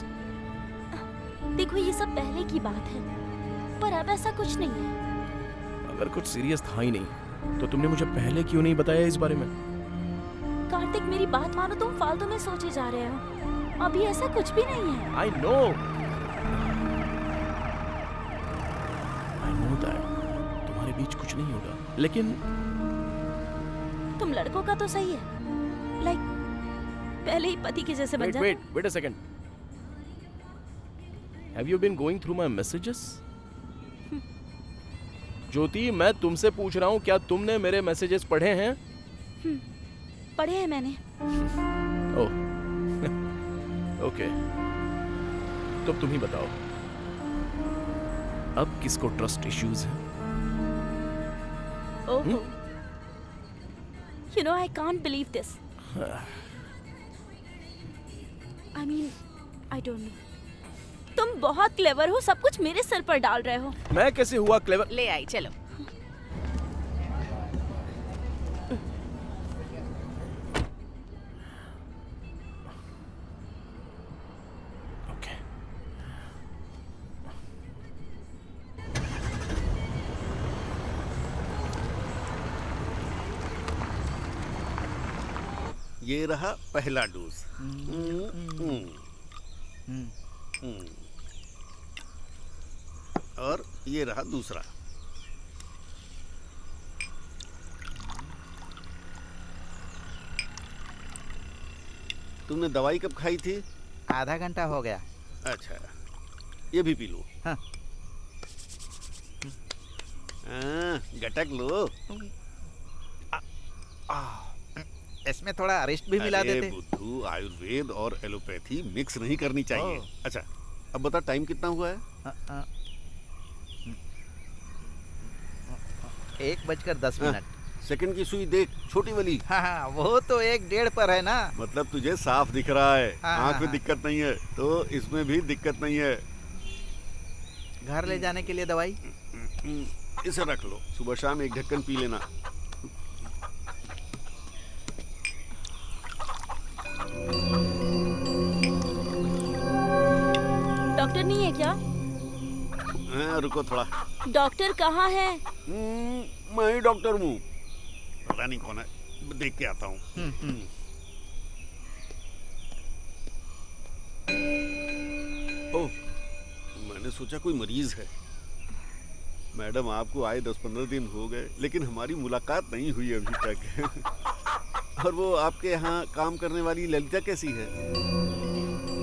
देखो ये सब पहले की बात है, पर अब ऐसा कुछ नहीं है। अगर कुछ सीरियस था ही नहीं तो तुमने मुझे पहले क्यों नहीं बताया इस बारे में? कार्तिक मेरी बात मानो, तुम फालतू में सोचे जा रहे हो। अभी ऐसा कुछ भी नहीं है। I know that तुम्हारे बीच कुछ नहीं होगा, लेकिन तुम लड़कों का तो सही है, लाइक पहले ही पति के जैसे बन जाते। wait a second. Have you been going through my messages? ज्योति, मैं तुमसे पूछ रहा हूँ, क्या तुमने मेरे मैसेजेस पढ़े हैं? पढ़े हैं मैंने। ओह, ओके। तो अब तुम ही बताओ, अब किसको ट्रस्ट इश्यूज हैं? ओह, you know I can't believe this. I mean, I don't know. तुम बहुत क्लेवर हो, सब कुछ मेरे सर पर डाल रहे हो। मैं कैसे हुआ क्लेवर? ले आई, चलो। ओके। ये रहा पहला डोज। और ये रहा दूसरा। तुमने दवाई कब खाई थी? आधा घंटा हो गया। अच्छा, ये भी पी लो। हाँ। गटक लो। इसमें थोड़ा अरिस्ट भी मिला अरे देते। बुद्धू, आयुर्वेद और एलोपैथी मिक्स नहीं करनी चाहिए। अच्छा, अब बता टाइम कितना हुआ है? 1:10। सेकंड की सुई देख, छोटी वाली। हाँ, वो तो 1:30 पर है ना। मतलब तुझे साफ दिख रहा है। हाँ, आँख में हाँ। दिक्कत नहीं है, तो इसमें भी दिक्कत नहीं है। घर ले जाने के लिए दवाई इसे रख लो, सुबह शाम एक ढक्कन पी लेना। डॉक्टर नहीं है क्या? रुको थोड़ा। डॉक्टर कहाँ है? मैं ही डॉक्टर हूँ। पता नहीं कौन है, देख के आता हूँ। ओह, मैंने सोचा कोई मरीज है। मैडम, आपको आए 10-15 दिन हो गए, लेकिन हमारी मुलाकात नहीं हुई अभी तक। और वो आपके यहाँ काम करने वाली ललिता कैसी है?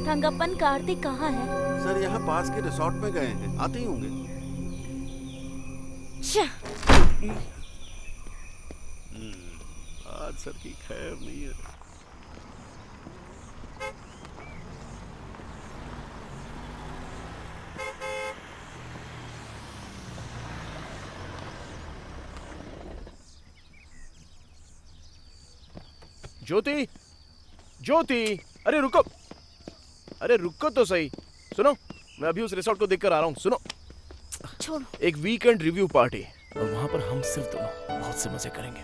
थंगप्पन कार्तिक कहाँ है? सर, यहाँ पास के रिसोर्ट में गए हैं, आते ही होंगे। आज सर की खैर नहीं है। ज्योति, ज्योति, अरे रुको, अरे रुको तो सही। सुनो, मैं अभी उस रिसोर्ट को देखकर आ रहा हूँ। सुनो, छोड़ो। एक वीकेंड रिव्यू पार्टी और वहां पर हम सिर्फ दोनों बहुत से मजे करेंगे।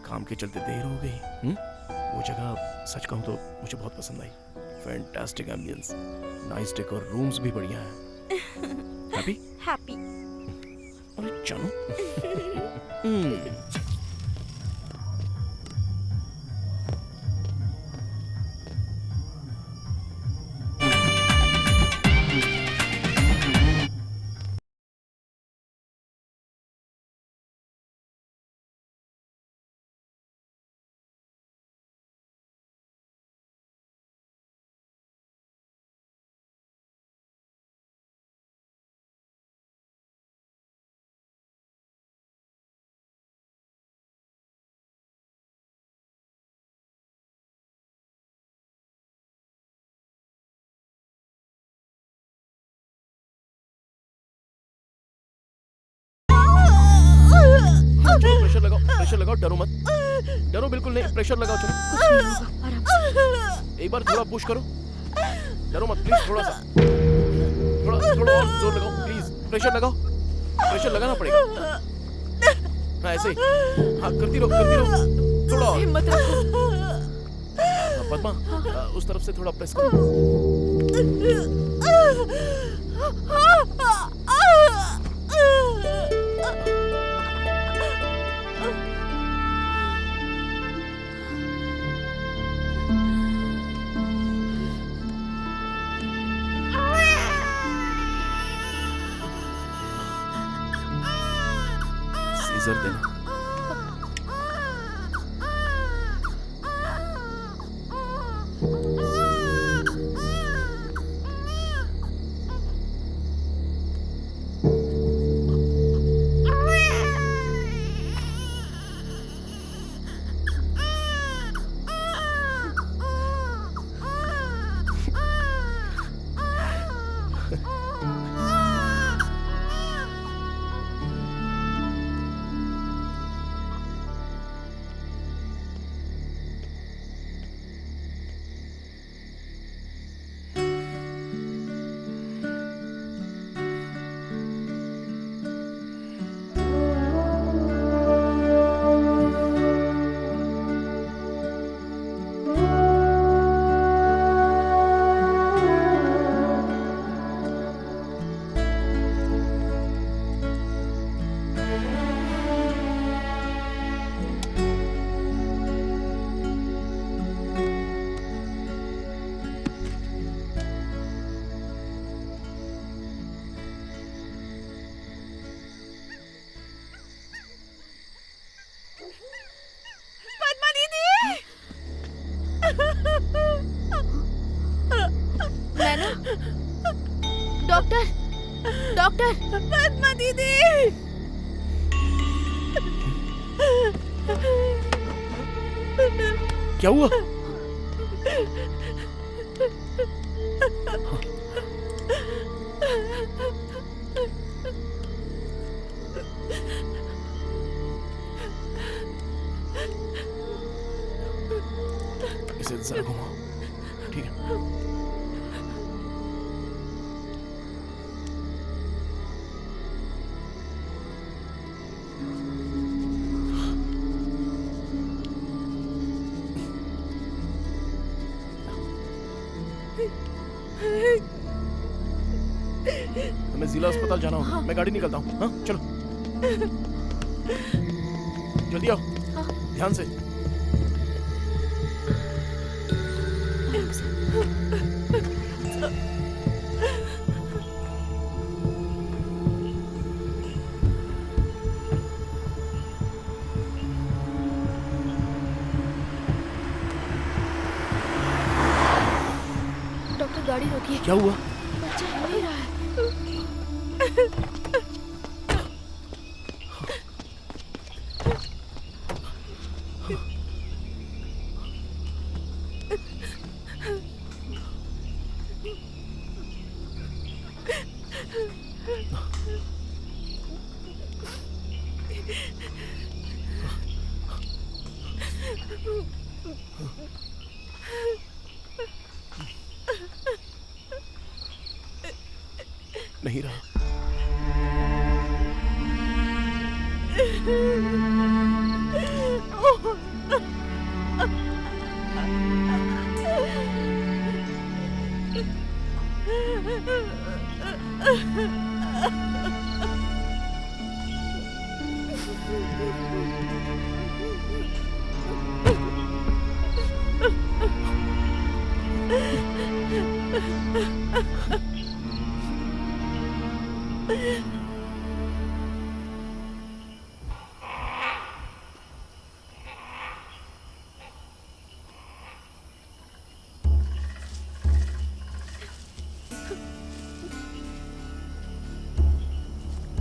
काम के चलते देर हो गई। वो जगह सच कहूँ तो मुझे बहुत पसंद आई। Fantastic ambience, nice decor, rooms भी बढ़िया हैं। हैप्पी? हैप्पी। अरे चलो। चलो प्रेशर लगाओ, डरो मत, डरो बिल्कुल नहीं, प्रेशर लगाओ। चलो कुछ नहीं होगा, आराम से। एक बार थोड़ा पुश करो, डरो मत प्लीज, थोड़ा सा, थोड़ा और जोर लगाओ प्लीज, प्रेशर लगाओ, प्रेशर लगाना पड़ेगा। हाँ ऐसे ही, हाँ करती रहो, थोड़ा और। हिम्मत रखो। पद्मा, उस तरफ से थोड़ा प्रेस करो। सीजर देना। डॉक्टर, डॉक्टर, पद्मा दीदी। क्या हुआ? इसे जरा घुमाओ, ठीक है? हमें जिला अस्पताल जाना होगा। मैं गाड़ी निकलता हूँ। हाँ चलो, जल्दी आओ, ध्यान से। डॉक्टर गाड़ी रोकिए। क्या हुआ? बच्चा हिल नहीं रहा है। नहीं रहा।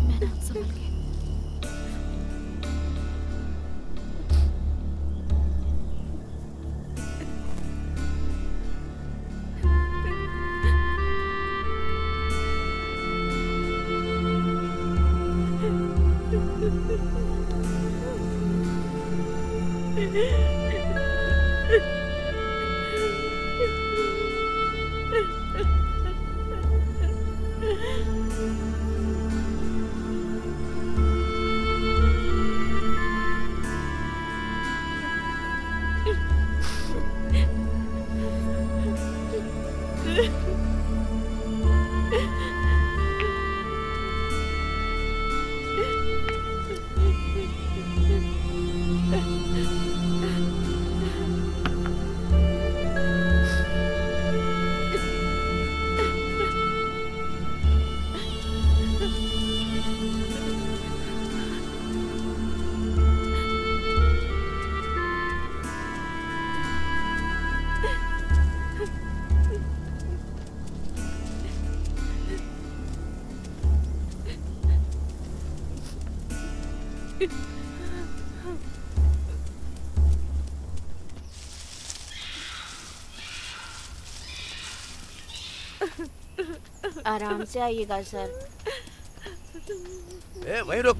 मैडम संभल के। आराम से आइएगा सर। ए वहीं रुक।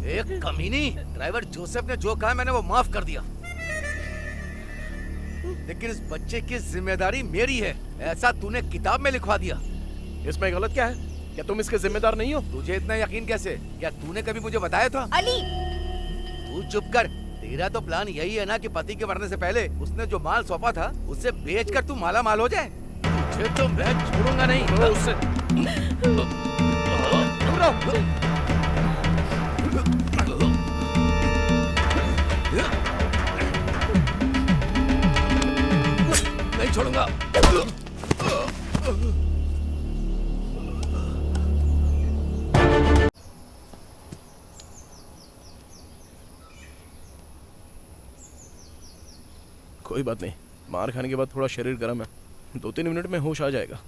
एक कमीनी, ड्राइवर जोसेफ ने जो कहा मैंने वो माफ कर दिया, लेकिन इस बच्चे की जिम्मेदारी मेरी है, ऐसा तूने किताब में लिखवा दिया। इसमें गलत क्या है? क्या तुम इसके जिम्मेदार नहीं हो? तुझे इतना यकीन कैसे? क्या तूने कभी मुझे बताया था? अली तू चुप कर। तेरा तो प्लान यही है ना कि पति के मरने से पहले उसने जो माल सौंपा था उसे बेचकर तू माला माल हो जाए। तुझे तो मैं छोड़ूंगा नहीं। उससे नहीं छोड़ूंगा। कोई बात नहीं, मार खाने के बाद थोड़ा शरीर गर्म है, 2-3 मिनट में होश आ जाएगा।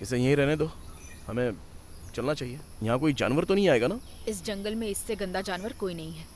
इसे यहीं रहने दो, हमें चलना चाहिए। यहाँ कोई जानवर तो नहीं आएगा ना? इस जंगल में इससे गंदा जानवर कोई नहीं है।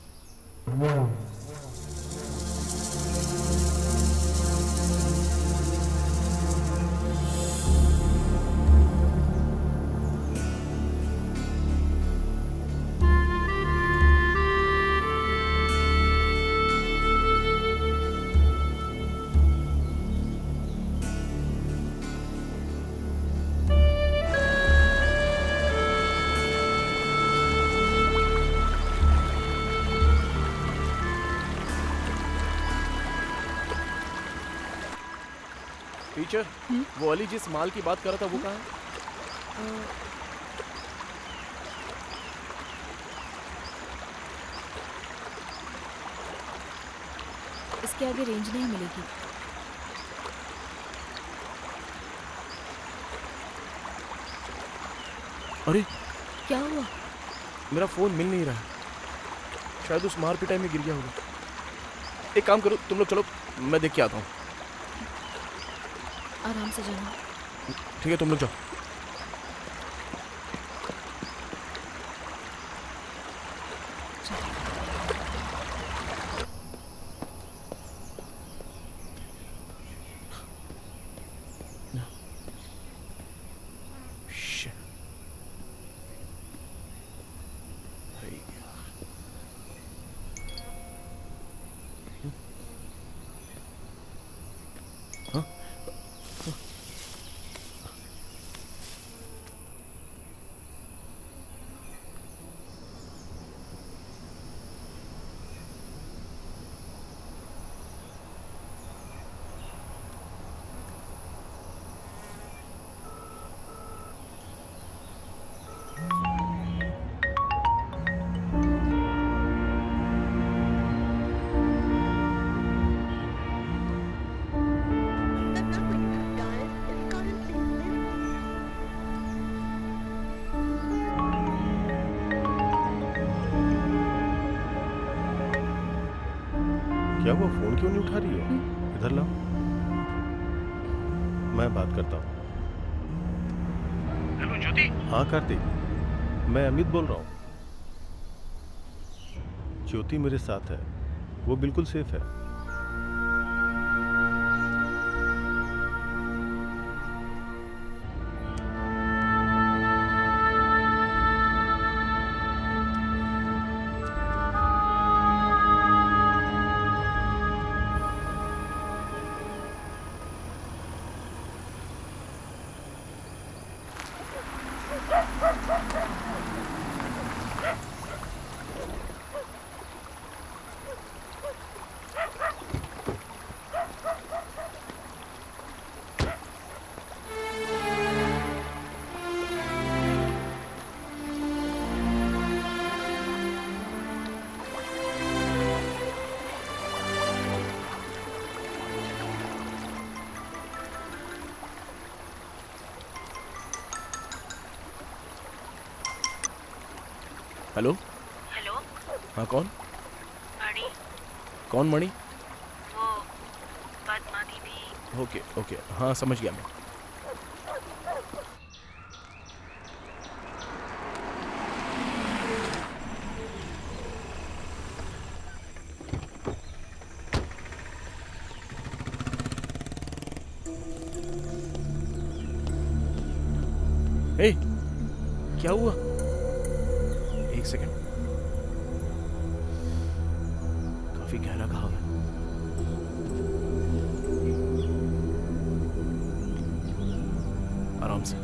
टीचर, वो अली जिस माल की बात कर रहा था वो कहाँ है? इसके आगे रेंज नहीं मिलेगी। अरे क्या हुआ? मेरा फोन मिल नहीं रहा है, शायद उस मार पिटाई में गिर गया होगा। एक काम करो, तुम लोग चलो, मैं देख के आता हूँ। आराम से जाना। ठीक है, तुम लोग जाओ। क्या हुआ, फोन क्यों नहीं उठा रही हो? इधर लाओ, मैं बात करता हूँ। हेलो ज्योति। हाँ कार्तिक, मैं अमित बोल रहा हूँ। ज्योति मेरे साथ है, वो बिल्कुल सेफ है। हेलो। हेलो। हाँ कौन? मणि। कौन मणि? वो पद्मा दीदी। ओके ओके, हाँ समझ गया मैं। ए, क्या हुआ? एक सेकंड, काफी गहरा घाव है। आराम से।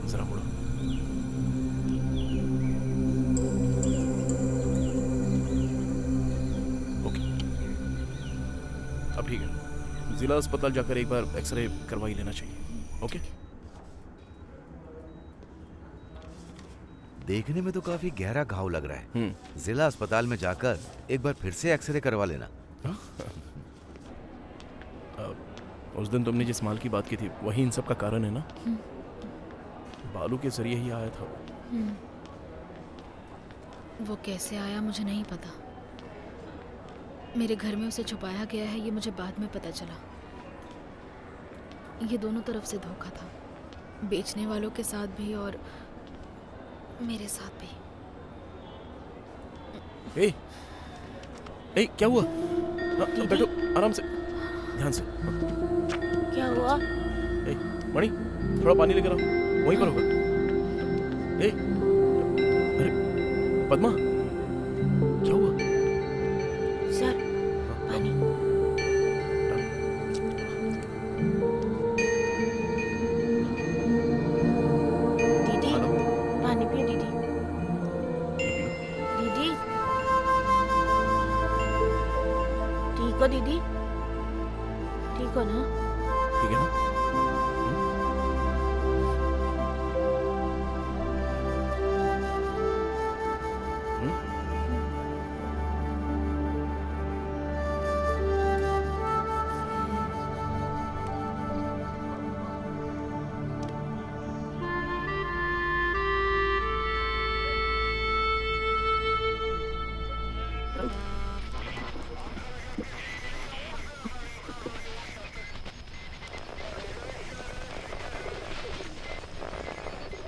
जरा मुड़ो। ओके, अब ठीक है। जिला अस्पताल जाकर एक बार एक्सरे करवा ही लेना चाहिए। ओके। देखने में तो काफी गहरा घाव लग रहा है। जिला अस्पताल में जाकर एक बार फिर से एक्सरे करवा लेना। उस दिन तुमने जिस माल की बात की थी वही इन सब का कारण है ना? बालू के जरिए ही आया था। वो कैसे आया मुझे नहीं पता। मेरे घर में उसे छुपाया गया है, ये मुझे बाद में पता चला। ये दोनों तरफ से धोखा था, बेचने वालों के साथ भी और मेरे साथ भी। ए, क्या हुआ? बैठो आराम से, ध्यान से। क्या हुआ? ए, मणि थोड़ा पानी लेकर आओ, वहीं पर होगा। ए, अरे पद्मा, क्या हुआ? सर, पानी। दीदी, पानी पियो दीदी। दीदी, ठीक हो दीदी? ठीक हो ना? ठीक है ना?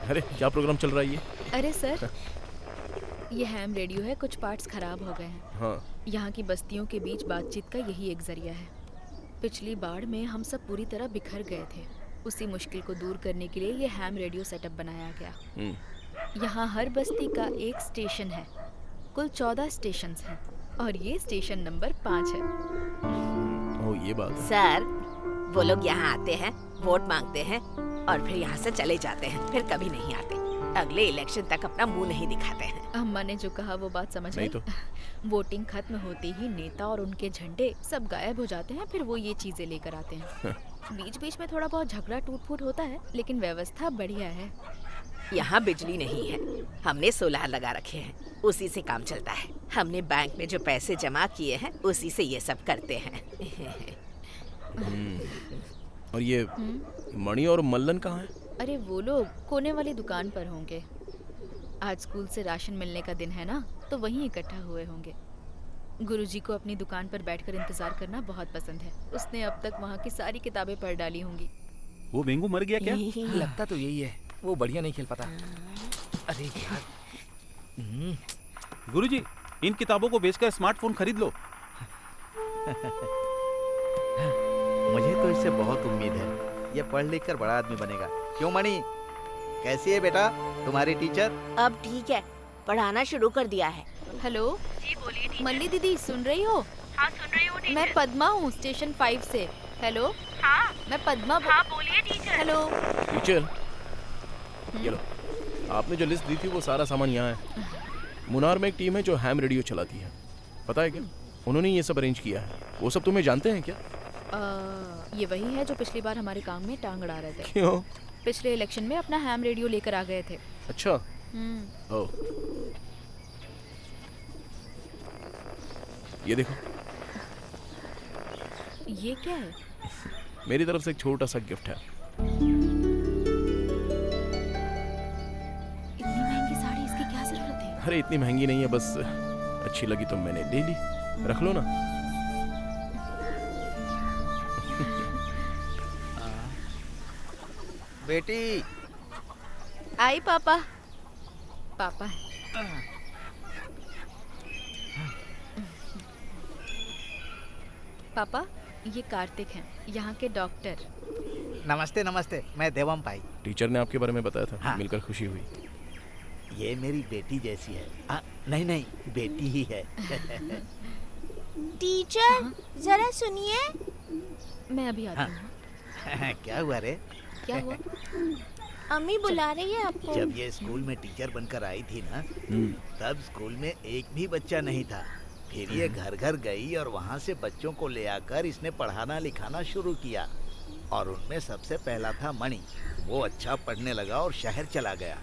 अरे क्या प्रोग्राम चल रहा है ये? अरे सर, ये हैम रेडियो है, कुछ पार्ट्स खराब हो गए हैं। हाँ। यहाँ की बस्तियों के बीच बातचीत का यही एक जरिया है। पिछली बाढ़ में हम सब पूरी तरह बिखर गए थे। उसी मुश्किल को दूर करने के लिए ये हैम रेडियो सेटअप बनाया गया। यहाँ हर बस्ती का एक स्टेशन है। कुल 14 स्टेशन हैं और ये स्टेशन नंबर 5 है। ओह, ये बात है। सर, वो लोग यहाँ आते हैं, वोट मांगते हैं और फिर यहाँ से चले जाते हैं, फिर कभी नहीं आते। अगले इलेक्शन तक अपना मुंह नहीं दिखाते हैं। अम्मा ने जो कहा वो बात समझ नहीं आई। तो। वोटिंग खत्म होते ही नेता और उनके झंडे सब गायब हो जाते हैं, फिर वो ये चीजें लेकर आते हैं। बीच बीच में थोड़ा बहुत झगड़ा टूट फूट होता है, लेकिन व्यवस्था बढ़िया है। यहाँ बिजली नहीं है, हमने सोलार लगा रखे हैं, उसी से काम चलता है। हमने बैंक में जो पैसे जमा किए हैं उसी से ये सब करते हैं। और ये मणि और मल्लन कहाँ हैं? अरे वो लोग कोने वाली दुकान पर होंगे। आज स्कूल से राशन मिलने का दिन है ना, तो वहीं इकट्ठा हुए होंगे। गुरुजी को अपनी दुकान पर बैठकर इंतजार करना बहुत पसंद है। उसने अब तक वहाँ की सारी किताबें पढ़ डाली होंगी। वो बेंगू मर गया क्या? लगता तो यही है, वो बढ़िया नहीं खेल पाता। अरे यार, गुरुजी, इन किताबों को बेचकर स्मार्टफोन खरीद लो। मुझे तो इससे बहुत उम्मीद है, ये पढ़ लिख कर बड़ा आदमी बनेगा। क्यों मणि, कैसी है बेटा तुम्हारी टीचर? अब ठीक है, पढ़ाना शुरू कर दिया है। हेलो जी, बोलिए टीचर। मल्ली दीदी सुन रही हो? हाँ सुन रही हूँ टीचर। मैं पद्मा हूँ, स्टेशन 5 से। हेलो हाँ मैं पद्मा हाँ बोलिए टीचर। हेलो टीचर, ये लो, आपने जो लिस्ट दी थी वो सारा सामान यहाँ है। मुनार में एक टीम है जो हैम रेडियो चलाती है, पता है क्या? उन्होंने ये सब अरेंज किया है। वो सब तुम्हें जानते हैं क्या? ये वही है जो पिछली बार हमारे काम में टांग अड़ा रहे थे। क्यों? पिछले इलेक्शन में अपना हैम रेडियो लेकर आ गए थे। अच्छा। ओ, ये देखो, ये क्या है? मेरी तरफ से एक छोटा सा गिफ्ट है। इतनी महंगी साड़ी, इसकी क्या जरूरत है? अरे इतनी महंगी नहीं है, बस अच्छी लगी तो मैंने ले ली। रख लो ना। बेटी आई पापा। पापा पापा, ये कार्तिक हैं, यहाँ के डॉक्टर। नमस्ते नमस्ते, मैं देवम भाई। टीचर ने आपके बारे में बताया था। हाँ। मिलकर खुशी हुई। ये मेरी बेटी जैसी है। नहीं नहीं, बेटी ही है। टीचर जरा सुनिए। मैं अभी आती हूँ। क्या हुआ रे? क्या हुआ? अम्मी बुला रही है आपको। जब ये स्कूल में टीचर बनकर आई थी ना, तब स्कूल में एक भी बच्चा नहीं था। फिर ये घर घर गई और वहाँ से बच्चों को ले आकर इसने पढ़ाना लिखाना शुरू किया। और उनमें सबसे पहला था मणि। वो अच्छा पढ़ने लगा और शहर चला गया।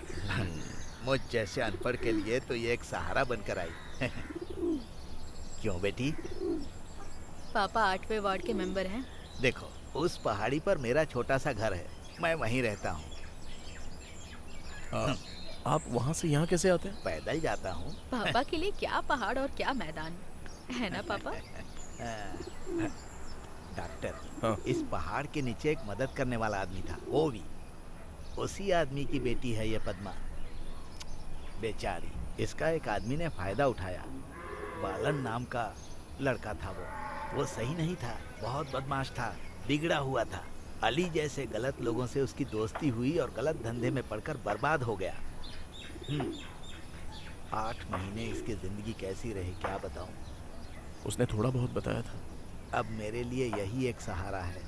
मुझ जैसे अनपढ़ के लिए तो ये एक सहारा बनकर आई। क्यों बेटी? पापा 8वें वार्ड के मेंबर हैं। देखो, उस पहाड़ी पर मेरा छोटा सा घर है, मैं वहीं रहता हूँ। आप वहाँ से यहाँ कैसे आते हैं? पैदल जाता हूँ। पापा के लिए क्या पहाड़ और क्या मैदान, है ना पापा? डॉक्टर, हाँ। इस पहाड़ के नीचे एक मदद करने वाला आदमी था, वो भी उसी आदमी की बेटी है ये पद्मा। बेचारी, इसका एक आदमी ने फायदा उठाया। बालन नाम का लड़का था वो सही नहीं था, बहुत बदमाश था, बिगड़ा हुआ था। अली जैसे गलत लोगों से उसकी दोस्ती हुई और गलत धंधे में पड़कर बर्बाद हो गया। 8 महीने इसकी जिंदगी कैसी रही क्या बताऊं। उसने थोड़ा बहुत बताया था। अब मेरे लिए यही एक सहारा है।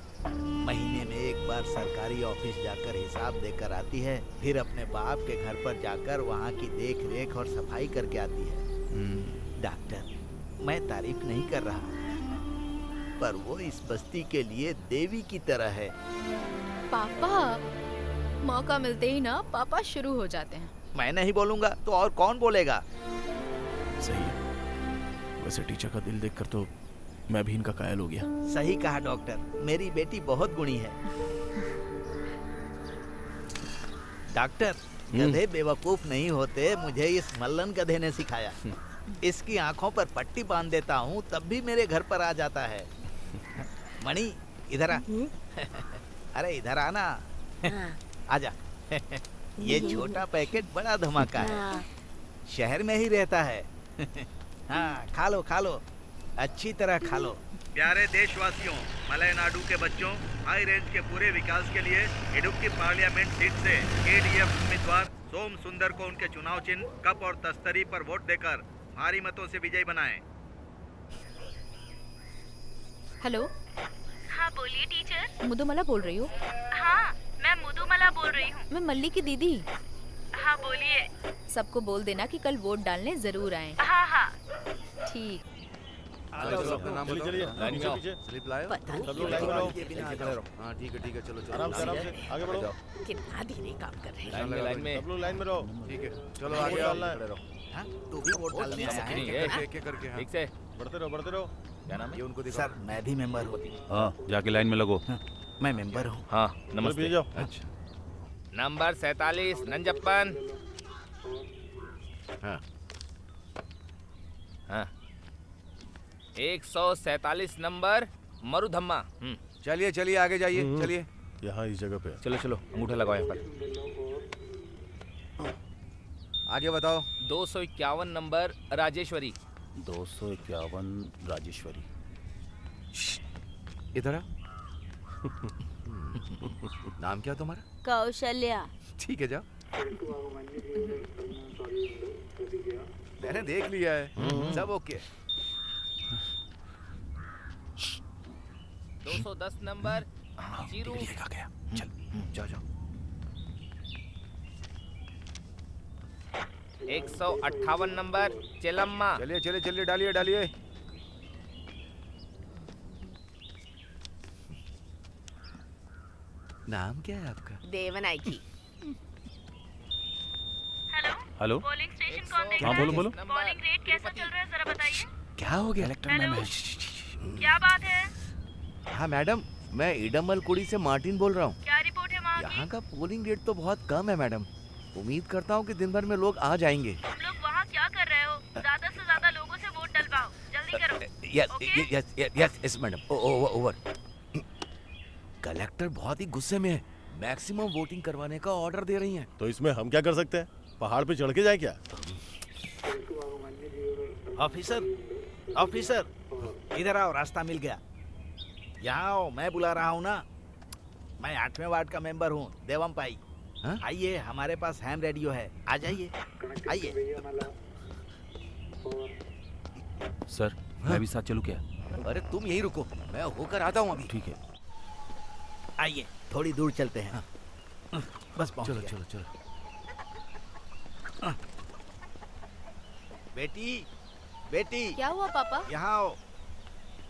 महीने में एक बार सरकारी ऑफिस जाकर हिसाब देकर आती है, फिर अपने बाप के घर पर जाकर वहाँ की देख रेख और सफाई करके आती है। डॉक्टर, मैं तारीफ नहीं कर रहा, पर वो इस बस्ती के लिए देवी की तरह है। पापा, मौका मिलते ही ना पापा शुरू हो जाते हैं। मैं नहीं बोलूंगा तो और कौन बोलेगा? सही है। वैसे टीचर का दिल देखकर तो मैं भी इनका कायल हो गया। सही कहा डॉक्टर, मेरी बेटी बहुत गुणी है। डॉक्टर, गधे बेवकूफ नहीं होते, मुझे इस मल्लन गधे ने सिखाया। इसकी आंखों पर पट्टी बांध देता हूँ तब भी मेरे घर पर आ जाता है। मणि, इधर आ। अरे इधर आना। आजा। ये छोटा पैकेट बड़ा धमाका है, शहर में ही रहता है। हाँ, खा लो खा लो, अच्छी तरह खा लो। प्यारे देशवासियों, मलयनाडु के बच्चों, हाई रेंज के पूरे विकास के लिए इडुक्की पार्लियामेंट सीट से केडीएफ उम्मीदवार सोम सुंदर को उनके चुनाव चिन्ह कप और तस्तरी पर वोट देकर भारी मतों से विजयी बनाएं। हेलो। हाँ बोलिए टीचर। मुदुमला बोल रही हो? हाँ, मैं मुदुमला बोल रही हूँ। मैं मल्ली की दीदी। हाँ बोलिए। सबको बोल देना कि कल वोट डालने जरूर आए। हाँ हाँ ठीक। चलो अपना नाम चलिए बताओ। चलिए लाइन में आओ। पीछे स्लिप लाए हो? पता सब लोग लाइन में रहो खड़े रहो। हाँ ठीक है चलो चलो आराम से आगे बढ़ो कितना धीरे काम कर रहे हैं। लाइन में सब लोग लाइन में रहो ठीक है चलो आगे आओ डालना है। खड़े रहो। हाँ, तू भी वोट डालने आया है? एक करके हाँ। ठीक से बढ़ते रहो क्या नाम ये है? उनको दिखाओ। सर मैं भी मेंबर हूँ। हाँ जाके लाइन में लगो। मैं मेंबर हूँ। हाँ चलो नमस्ते। पीछे जाओ अच्छा नंबर 47 नंजप्पन। हाँ 147 नंबर मरुधम्मा। चलिए चलिए आगे जाइए चलिए। यहाँ इस जगह पे चलो चलो अंगूठा लगाओ यहाँ पर। आगे बताओ। 251 नंबर राजेश्वरी। 251 राजेश्वरी। इधर आ। नाम क्या तुम्हारा? कौशल्या। ठीक है जाओ। मैंने देख लिया है सब ओके। 210 number Chiru. जाओ जाओ। 158 नंबर चेलम्मा। चलिए चलिए चलिए डालिए डालिए। नाम क्या है आपका? देवनायकी। हेलो पोलिंग स्टेशन कौन देख हाँ बोलो बोलो। पोलिंग रेट कैसा चल रहा है जरा बताइए। क्या हो गया? क्या बात है? हाँ मैडम मैं इडमल कुड़ी से मार्टिन बोल रहा हूँ। क्या रिपोर्ट है वहाँ यहाँ का पोलिंग रेट तो बहुत कम है मैडम। उम्मीद करता हूँ कि दिन भर में लोग आ जाएंगे। तुम लोग वहाँ क्या कर रहे हो? ज्यादा से ज्यादा लोगों से वोट डलवाओ, जल्दी करो। Yes madam over. कलेक्टर बहुत ही गुस्से में है। मैक्सिमम वोटिंग करवाने का ऑर्डर दे रही हैं। तो इसमें हम क्या कर सकते हैं? पहाड़ पे चढ़ के जाए क्या? ऑफिसर इधर आओ, रास्ता मिल गया। यहाँ आओ, मैं बुला रहा हूँ ना। मैं 8वें वार्ड का मेंबर हूँ, देवम पाई। हाँ? आइए, हमारे पास हैम रेडियो है, आ जाइए आइए। सर मैं भी साथ चलूँ क्या? अरे तुम यहीं रुको, मैं होकर आता हूँ अभी। ठीक है। आइए थोड़ी दूर चलते हैं। बस पहुँच चलो गए। चलो चलो। बेटी बेटी क्या हुआ पापा? यहाँ आओ।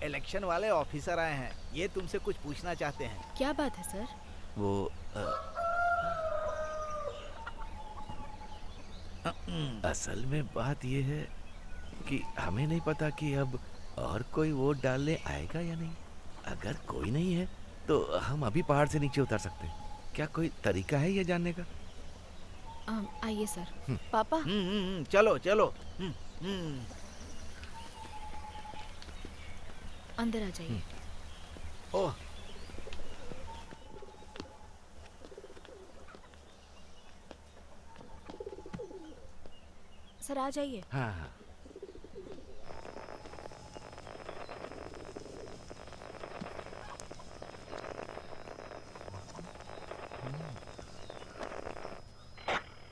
इलेक्शन वाले ऑफिसर आए हैं, ये तुमसे कुछ पूछना चाहते हैं। क्या बात है सर? वो असल में बात ये है कि हमें नहीं पता कि अब और कोई वोट डालने आएगा या नहीं। अगर कोई नहीं है तो हम अभी पहाड़ से नीचे उतर सकते हैं। क्या कोई तरीका है ये जानने का? आइए सर। पापा चलो चलो। अंदर आ जाइए। ओह सर आ जाइए। हाँ हाँ।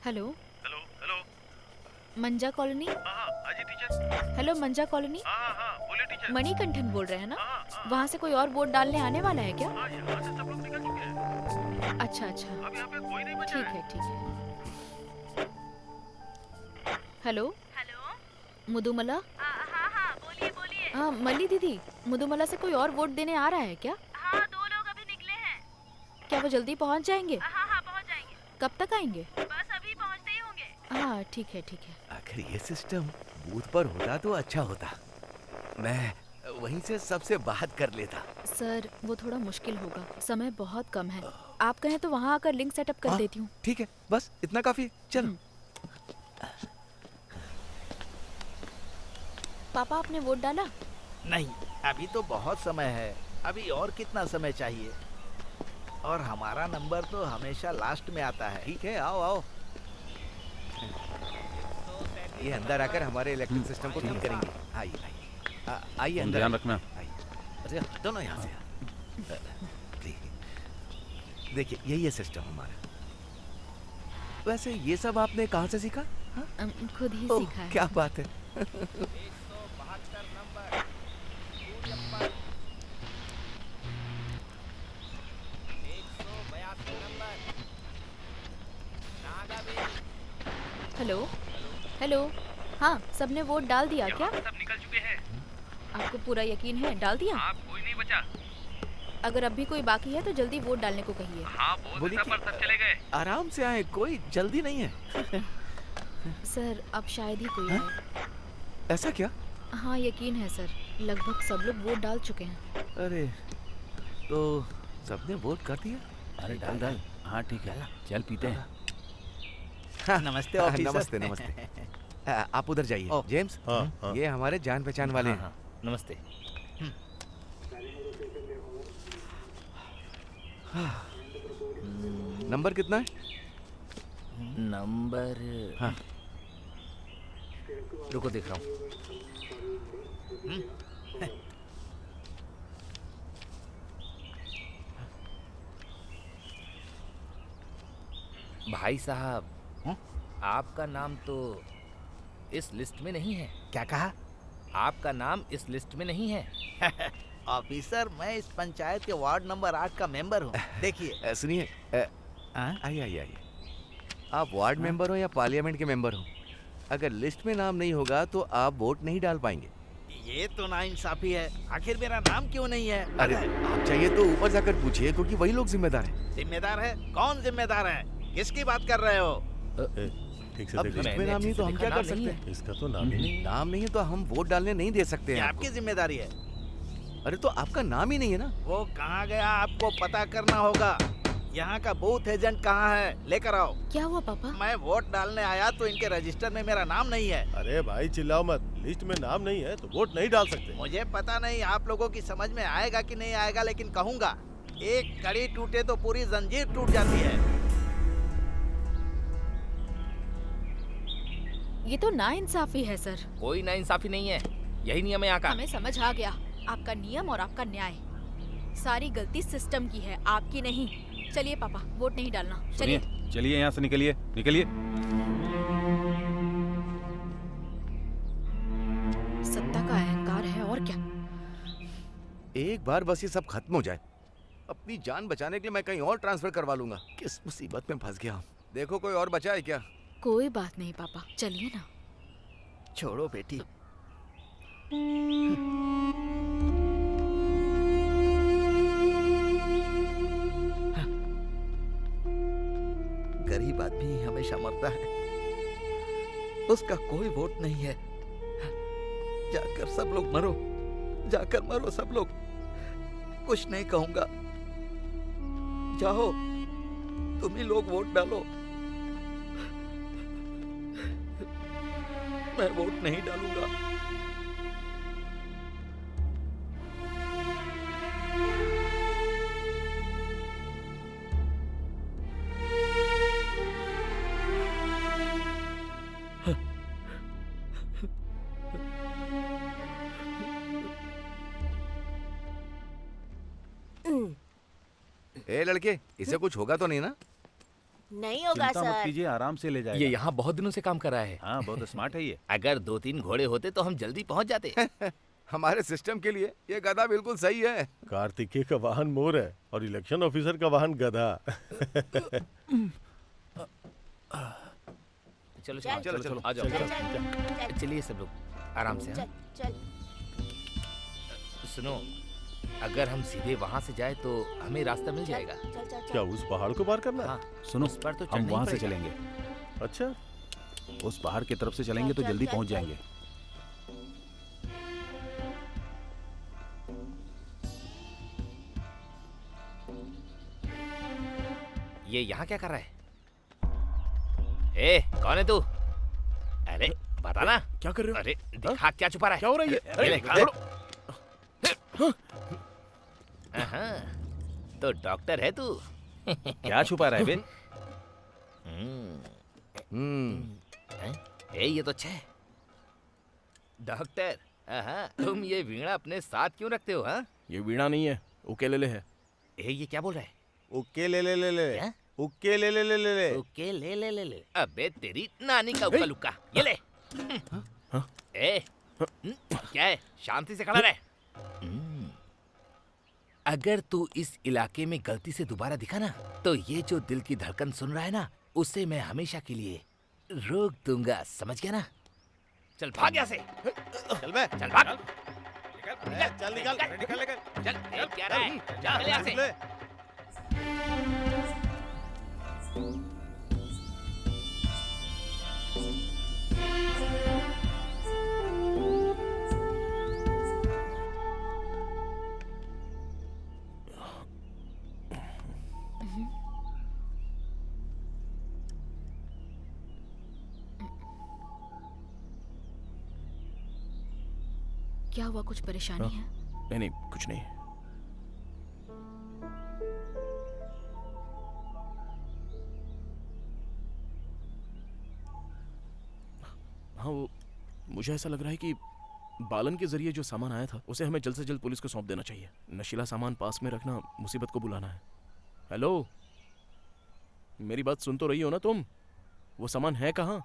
Hello hello hello. Manja colony. हाँ जी टीचर। Hello Manja colony. हाँ बोलिए टीचर। मणिकंठन बोल रहे हैं ना? वहाँ से कोई और वोट डालने आने वाला है क्या? हाँ यहाँ से सब लोग निकल चुके हैं। अच्छा अच्छा, अब यहाँ पे कोई नहीं बचा ठीक है ठीक है। Hello hello. मुदुमला। हाँ बोलिए बोलिए। हाँ मल्ली दीदी, मुदुमला से कोई और वोट देने आ रहा है क्या? हाँ 2 लोग अभी निकले हैं। क्या वो जल्दी पहुँच जाएंगे? हाँ पहुँच जाएंगे। कब तक आएंगे? बस अभी पहुँचते ही होंगे। हाँ ठीक है ठीक है। अगर ये सिस्टम बूथ पर होता तो अच्छा होता। मैं वहीं से सबसे बात कर लेता। सर वो थोड़ा मुश्किल होगा, समय बहुत कम है। आप कहें तो वहाँ आकर लिंक सेटअप कर देती हूँ। ठीक है, बस इतना काफी है। चलो। पापा आपने वोट डाला? नहीं, अभी तो बहुत समय है। अभी और कितना समय चाहिए? और हमारा नंबर तो हमेशा लास्ट में आता है। ठीक है, आओ आओ। ये अंदर आकर हमारे इलेक्ट्रिक सिस्टम को ठीक करेंगे। आइए आइए आइए अंदर ध्यान आइए। रखना। आइए। अरे दोनों यहाँ से। देखिए यही है सिस्टम हमारा। वैसे ये सब आपने कहाँ से सीखा? खुद ही ओह, सीखा है। क्या बात है। 172 number Suryappan. 182 number Nagabel. Hello hello. हाँ सबने वोट डाल दिया क्या? सब निकल चुके हैं। आपको पूरा यकीन है? डाल दिया? हाँ, कोई नहीं बचा। अगर अब भी कोई बाकी है तो जल्दी वोट डालने को कहिए। हाँ, बोल पर सब चले गए। आराम से आए, कोई जल्दी नहीं है। सर अब शायद ही कोई आए। ऐसा क्या? हाँ यकीन है सर, लगभग सब लोग वोट डाल चुके हैं। अरे तो सबने वोट कर दिया? अरे डाल डाल। हाँ ठीक है, चल पीते हैं। नमस्ते ऑफिसर। नमस्ते नमस्ते। आप उधर जाइए। जेम्स, हाँ। ये हमारे जान पहचान वाले हैं। नमस्ते। नंबर कितना है? नंबर हाँ। रुको देख रहा हूँ। भाई साहब, आपका नाम तो इस लिस्ट में नहीं है। क्या कहा? आपका नाम इस लिस्ट में नहीं है। ऑफिसर, मैं इस पंचायत के वार्ड नंबर 8 का मेंबर हूँ। देखिए। सुनिए, आइए आइए आइए। आप वार्ड मेंबर हो या पार्लियामेंट के मेंबर हो, अगर लिस्ट में नाम नहीं होगा तो आप वोट नहीं डाल पाएंगे। ये तो नाइंसाफी है, आखिर मेरा नाम क्यों नहीं है? अरे आप चाहिए तो ऊपर जाकर पूछिए, क्योंकि वही लोग जिम्मेदार हैं। जिम्मेदार है? कौन जिम्मेदार है? किसकी बात कर रहे हो? ठीक से अब देख लिस्ट लो। में नाम नहीं तो हम क्या कर सकते हैं? इसका तो नाम ही नहीं। नाम नहीं है तो हम वोट डालने नहीं दे सकते ये हैं आपकी आपको। जिम्मेदारी है। अरे तो आपका नाम ही नहीं है ना। वो कहाँ गया आपको पता करना होगा। यहाँ का बूथ एजेंट कहाँ है? लेकर आओ। क्या हुआ पापा? मैं वोट डालने आया तो इनके रजिस्टर में मेरा नाम नहीं है। अरे भाई चिल्लाओ मत, लिस्ट में नाम नहीं है तो वोट नहीं डाल सकते। मुझे पता नहीं आप लोगों की समझ में आएगा कि नहीं आएगा, लेकिन कहूँगा, एक कड़ी टूटे तो पूरी जंजीर टूट जाती है। ये तो नाइंसाफी है सर। कोई नाइंसाफी नहीं है, यही नियम है यहाँ का। हमें समझ आ गया, आपका नियम और आपका न्याय। सारी गलती सिस्टम की है, आपकी नहीं। चलिए पापा, वोट नहीं डालना। चलिए चलिए यहाँ से निकलिए, निकलिए। सत्ता का अहंकार है और क्या। एक बार बस ये सब खत्म हो जाए, अपनी जान बचाने के लिए मैं कहीं और ट्रांसफर करवा लूंगा। किस मुसीबत में फंस गया हूँ। देखो कोई और बचा है क्या? कोई बात नहीं पापा, चलिए ना। छोड़ो बेटी। गरीब आदमी हमेशा मरता है, उसका कोई वोट नहीं है। जाकर सब लोग मरो, जाकर मरो सब लोग। कुछ नहीं कहूंगा, जाओ तुम ही लोग वोट डालो। मैं वोट नहीं डालूंगा। ए लड़के, इसे कुछ होगा तो नहीं ना? नहीं होगा चिंता मत सर। कीजिए, आराम से ले जाएगा। ये यहाँ बहुत दिनों से काम कर रहा है। हाँ बहुत स्मार्ट है ये। अगर 2-3 घोड़े होते तो हम जल्दी पहुँच जाते। हमारे सिस्टम के लिए ये गधा बिल्कुल सही है। कार्तिकेय का वाहन मोर है और इलेक्शन ऑफिसर का वाहन गधा। चलो चल, चलो चलो आ जाओ। चल, चल, चलिए सब लोग आराम से। चल, चल। सुनो, अगर हम सीधे वहाँ से जाए तो हमें रास्ता मिल जाएगा। चल, चल, चल। क्या उस पहाड़ को पार करना है? हाँ, सुनो, उस पर तो हम चढ़ना ही वहाँ से पड़ेगा। चलेंगे। अच्छा, उस पहाड़ की तरफ से चलेंगे तो चल, जल्दी चल, पहुँच चल। जाएंगे। ये यहाँ क्या कर रहा है? ए, कौन है तू? अरे बता ना। क्या कर रहे हो? अरे दिखा, क्या छुपा रहा है? क्या हो रहा है ये? ये ले, छोड़ो। हाँ, तो डॉक्टर है तू? क्या छुपा रहा है बे? हैं? ए, ये तो अच्छा है। डॉक्टर, हाँ, तुम ये वीणा अपने साथ क्यों रखते हो? हाँ, ये वीणा नहीं है, उकेलेले है। ए, ये क्या बोल रहा है? उक्के ले ले ले ले। क्या? उक्के ले ले ले ले ले। ओके, ले ले ले ले। अबे तेरी नानी का उक्का लुक्का, ये ले। ए, क्या है? शांति से खड़ा रहे। अगर तू इस इलाके में गलती से दोबारा दिखा ना, तो ये जो दिल की धड़कन सुन रहा है ना, उसे मैं हमेशा के लिए रोक दूंगा, समझ गया ना? चल भाग यहाँ से। चल बे। चल भाग। चल निकल निकल निकल चल देख क्या रहा है, चल यहाँ से। क्या हुआ, कुछ परेशानी है? नहीं नहीं कुछ नहीं। हाँ वो मुझे ऐसा लग रहा है कि बालन के जरिए जो सामान आया था उसे हमें जल्द से जल्द पुलिस को सौंप देना चाहिए। नशीला सामान पास में रखना मुसीबत को बुलाना है। हेलो, मेरी बात सुन तो रही हो ना तुम? वो सामान है कहाँ?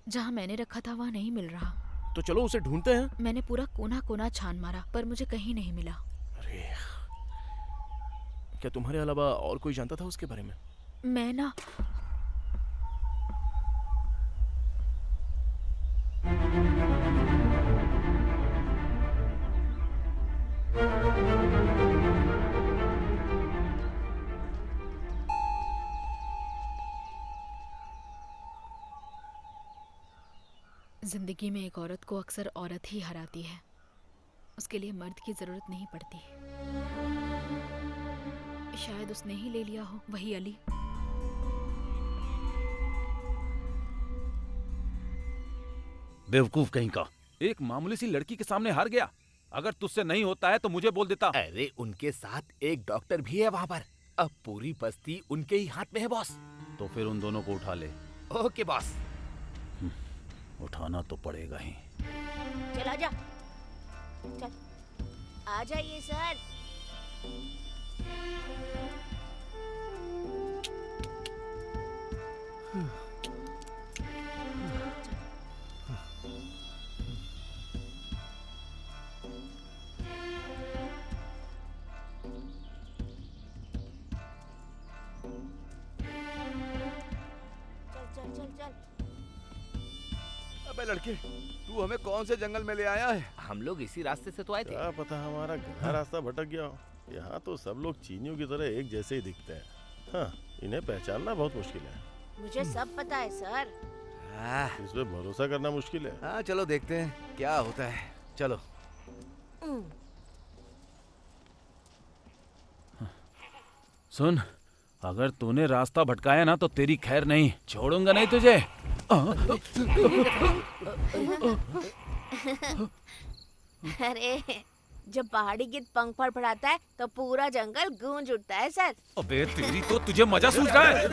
जहाँ मैंने रखा था वहाँ नहीं मिल रहा। तो चलो उसे ढूंढते हैं। मैंने पूरा कोना कोना छान मारा पर मुझे कहीं नहीं मिला। अरे क्या तुम्हारे अलावा और कोई जानता था उसके बारे में? मैं ना जिंदगी में एक औरत को अक्सर औरत ही हराती है, उसके लिए मर्द की जरूरत नहीं पड़ती। शायद उसने ही ले लिया हो, वही अली। बेवकूफ कहीं का, एक मामूली सी लड़की के सामने हार गया। अगर तुझसे नहीं होता है तो मुझे बोल देता। अरे उनके साथ एक डॉक्टर भी है वहाँ पर। अब पूरी बस्ती उनके ही हाथ में है बॉस। तो फिर उन दोनों को उठा ले। Okay boss. उठाना तो पड़ेगा ही। चल आजा, चल आ जाइए सर। चल चल चल चल। अबे लड़के, तू हमें कौन से जंगल में ले आया है? हम लोग इसी रास्ते से तो आए थे। क्या पता हमारा गधा रास्ता भटक गया हो। यहाँ तो सब लोग चीनियों की तरह एक जैसे ही दिखते हैं। हाँ, इन्हें पहचानना बहुत मुश्किल है। मुझे सब पता है सर। इस पे भरोसा करना मुश्किल है। हाँ चलो देखते हैं क्या होता है। चलो। सुन, अगर तूने रास्ता भटकाया ना तो तेरी खैर नहीं, छोड़ूंगा नहीं तुझे। अरे जब पहाड़ी गिद्ध पंख फड़फड़ाता है तो पूरा जंगल गूंज उठता है सर। अबे तेरी तो तुझे मजा सूझ रहा है।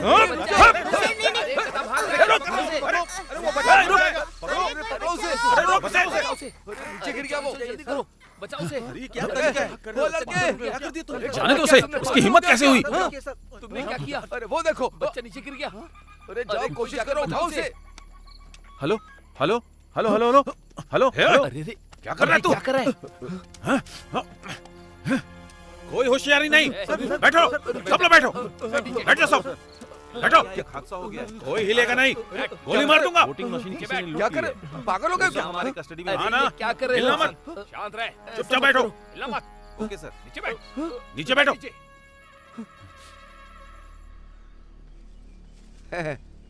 नीचे गिर गया वो। जल्दी करो, बचाओ उसे। क्या वो लड़के, क्या कर दिया तुमने? जाने दो उसे, उसकी हिम्मत कैसे हुई? तुमने क्या किया? अरे वो देखो, बच्चा नीचे गिर गया। अरे जाओ कोशिश करो, उठाओ उसे। Hello hello hello hello hello hello hello. अरे क्या कर रहा है तू? क्या कर रहा है? कोई होशियारी नहीं। बैठो, सब लोग बैठो। बैठ जाओ सब। बैठो। हादसा हो गया। कोई हिलेगा नहीं, गोली मार दूंगा। वोटिंग मशीन किसी ने लूट ली है। क्या कर, पागल हो गए क्या? हमारी कस्टडी में। हाँ ना, क्या कर रहे हिलना हो? मत। शांत रहे। चुपचाप बैठो। हिलना मत। Okay sir. नीचे बैठ। नीचे बैठो।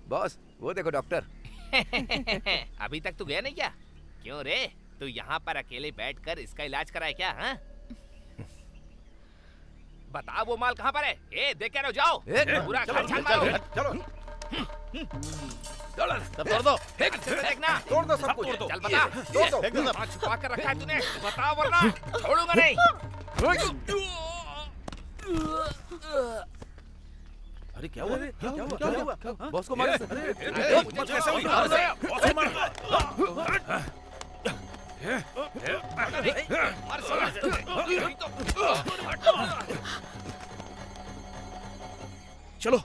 बॉस, वो देखो डॉक्टर। अभी तक तू गया नहीं क्या? क्यों रे, तू यहाँ पर अकेले बैठकर इसका इलाज कराए क्या? हाँ? बता वो माल कहाँ पर है? ए देख के रहो, जाओ। पूरा घर छान मारो। चलो। सब तोड़ दो। देखना। तोड़ दो सब कुछ। चल बता। तोड़ दो। कहाँ छुपा कर रखा है तूने? बता वरना छोड़ूंगा नहीं। अरे क्या हुआ? क्या हुआ? बॉस को मारो। कैसे हुई? बॉस को मार। चलो।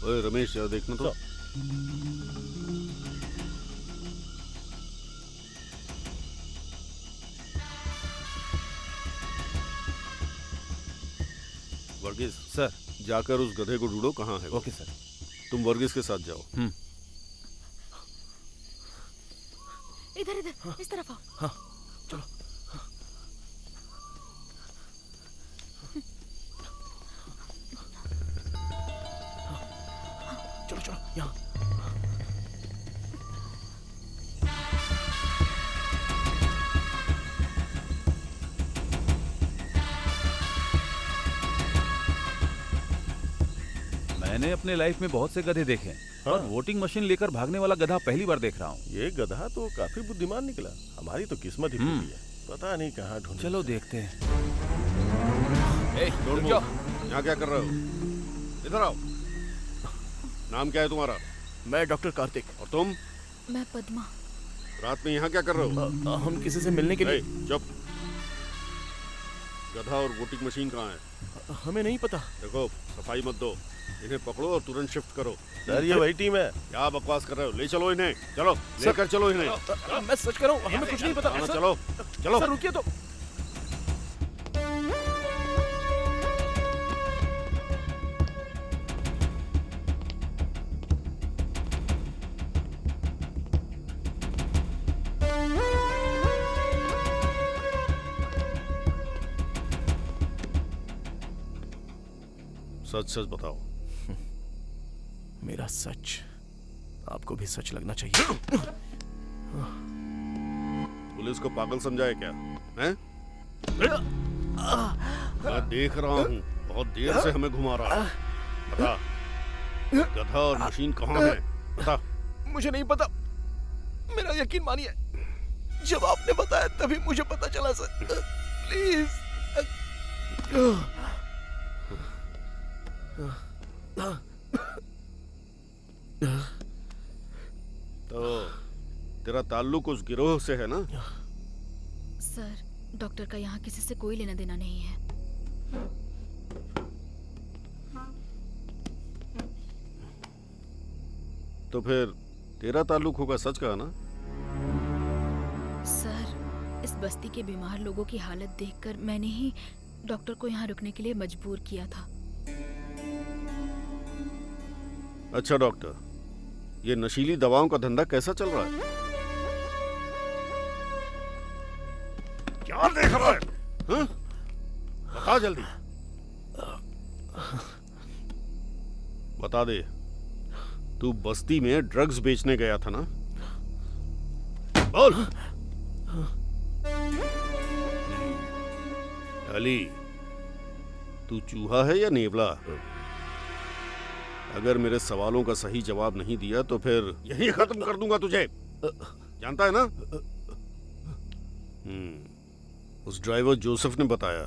ओए रमेश यार देखना तो। वर्गीस सर। जाकर उस गधे को ढूंढो, कहाँ है वो। Okay sir. तुम वर्गीस के साथ जाओ। इधर इधर इस तरफ आओ। हाँ चलो। चलो चलो यहाँ। मैंने अपने लाइफ में बहुत से गधे देखे हैं, हाँ। और वोटिंग मशीन लेकर भागने वाला गधा पहली बार देख रहा हूँ। ये गधा तो काफी बुद्धिमान निकला। हमारी तो किस्मत ही फूटी है। पता नहीं कहाँ ढूंढ। चलो देखते हैं। रुक जाओ। यहाँ क्या कर रहे हो? इधर आओ। नाम क्या है तुम्हारा? मैं डॉक्टर कार्तिक। और तुम? मैं पद्मा। रात में यहाँ क्या कर रहे हो? हम किसी से मिलने के लिए। चुप। गधा और वोटिंग मशीन कहाँ है? हमें नहीं पता। देखो सफाई मत दो, इन्हें पकड़ो और तुरंत शिफ्ट करो। सर ये वही टीम है। क्या बकवास कर रहे हो? ले चलो इन्हें। चलो लेकर चलो इन्हें। मैं सच कर रहा हूँ, हमें कुछ नहीं पता। हाँ, चलो चलो। सर रुकिए तो। सच सच बताओ। मेरा सच आपको भी सच लगना चाहिए। पुलिस को पागल समझाए क्या? हैं? मैं देख रहा हूँ, बहुत देर से हमें घुमा रहा है। बता, गधा और मशीन कहाँ है? बता। मुझे नहीं पता, मेरा यकीन मानिए। जब आपने बताया तभी मुझे पता चला सर। प्लीज। तो तेरा ताल्लुक उस गिरोह से है ना? सर, डॉक्टर का यहाँ किसी से कोई लेना देना नहीं है। तो फिर तेरा ताल्लुक होगा, सच कहा ना? सर, इस बस्ती के बीमार लोगों की हालत देखकर मैंने ही डॉक्टर को यहाँ रुकने के लिए मजबूर किया था। अच्छा डॉक्टर, ये नशीली दवाओं का धंधा कैसा चल रहा है? क्या देख रहा है? हाँ? बता जल्दी। बता दे, तू बस्ती में ड्रग्स बेचने गया था ना? बोल। अली, तू चूहा है या नेवला? अगर मेरे सवालों का सही जवाब नहीं दिया तो फिर यही खत्म कर दूंगा तुझे। जानता है ना? उस ड्राइवर जोसेफ ने बताया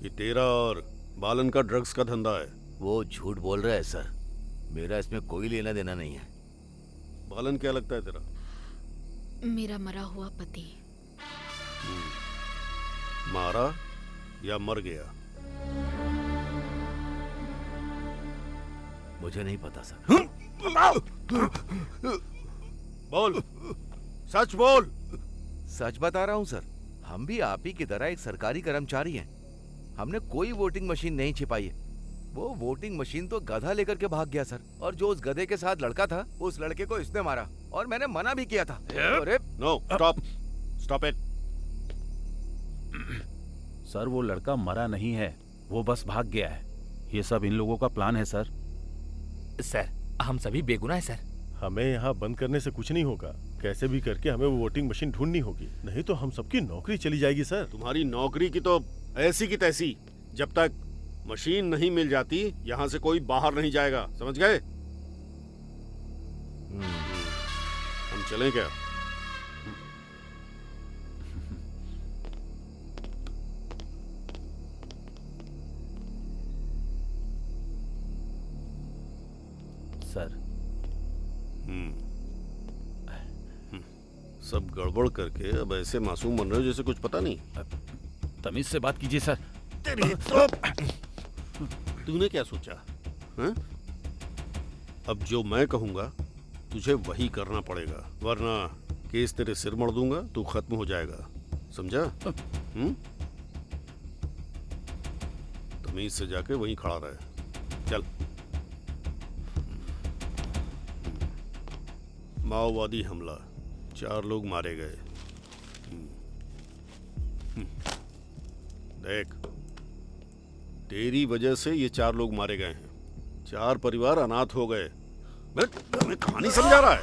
कि तेरा और बालन का ड्रग्स का धंधा है। वो झूठ बोल रहा है सर, मेरा इसमें कोई लेना देना नहीं है। बालन क्या लगता है तेरा? मेरा मरा हुआ पति। मारा या मर गया? मुझे नहीं पता सर। बोल, सच बोल। सच बता रहा हूँ सर, हम भी आप ही की तरह एक सरकारी कर्मचारी हैं। हमने कोई वोटिंग मशीन नहीं छिपाई है। वो वोटिंग मशीन तो गधा लेकर के भाग गया सर, और जो उस गधे के साथ लड़का था उस लड़के को इसने मारा, और मैंने मना भी किया था। अरे no, stop, stop it. Sir वो लड़का मरा नहीं है, वो बस भाग गया है। ये सब इन लोगों का प्लान है सर। सर, हम सभी बेगुनाह हैं सर। हमें यहाँ बंद करने से कुछ नहीं होगा। कैसे भी करके हमें वो वोटिंग मशीन ढूंढनी होगी, नहीं तो हम सबकी नौकरी चली जाएगी सर। तुम्हारी नौकरी की तो ऐसी की तैसी। जब तक मशीन नहीं मिल जाती यहाँ से कोई बाहर नहीं जाएगा, समझ गए? हम चलें क्या? सर सब गड़बड़ करके अब ऐसे मासूम बन रहे हो जैसे कुछ पता नहीं। तमीज से बात कीजिए सर। तेरी तो तूने क्या सोचा? हाँ? अब जो मैं कहूंगा तुझे वही करना पड़ेगा, वरना केस तेरे सिर मड़ दूंगा, तू खत्म हो जाएगा, समझा? तमीज से जाके वहीं खड़ा रहे। चल। माओवादी हमला, 4 लोग मारे गए। देख, तेरी वजह से ये 4 लोग मारे गए हैं, 4 परिवार अनाथ हो गए। हमें कहानी समझा रहा है?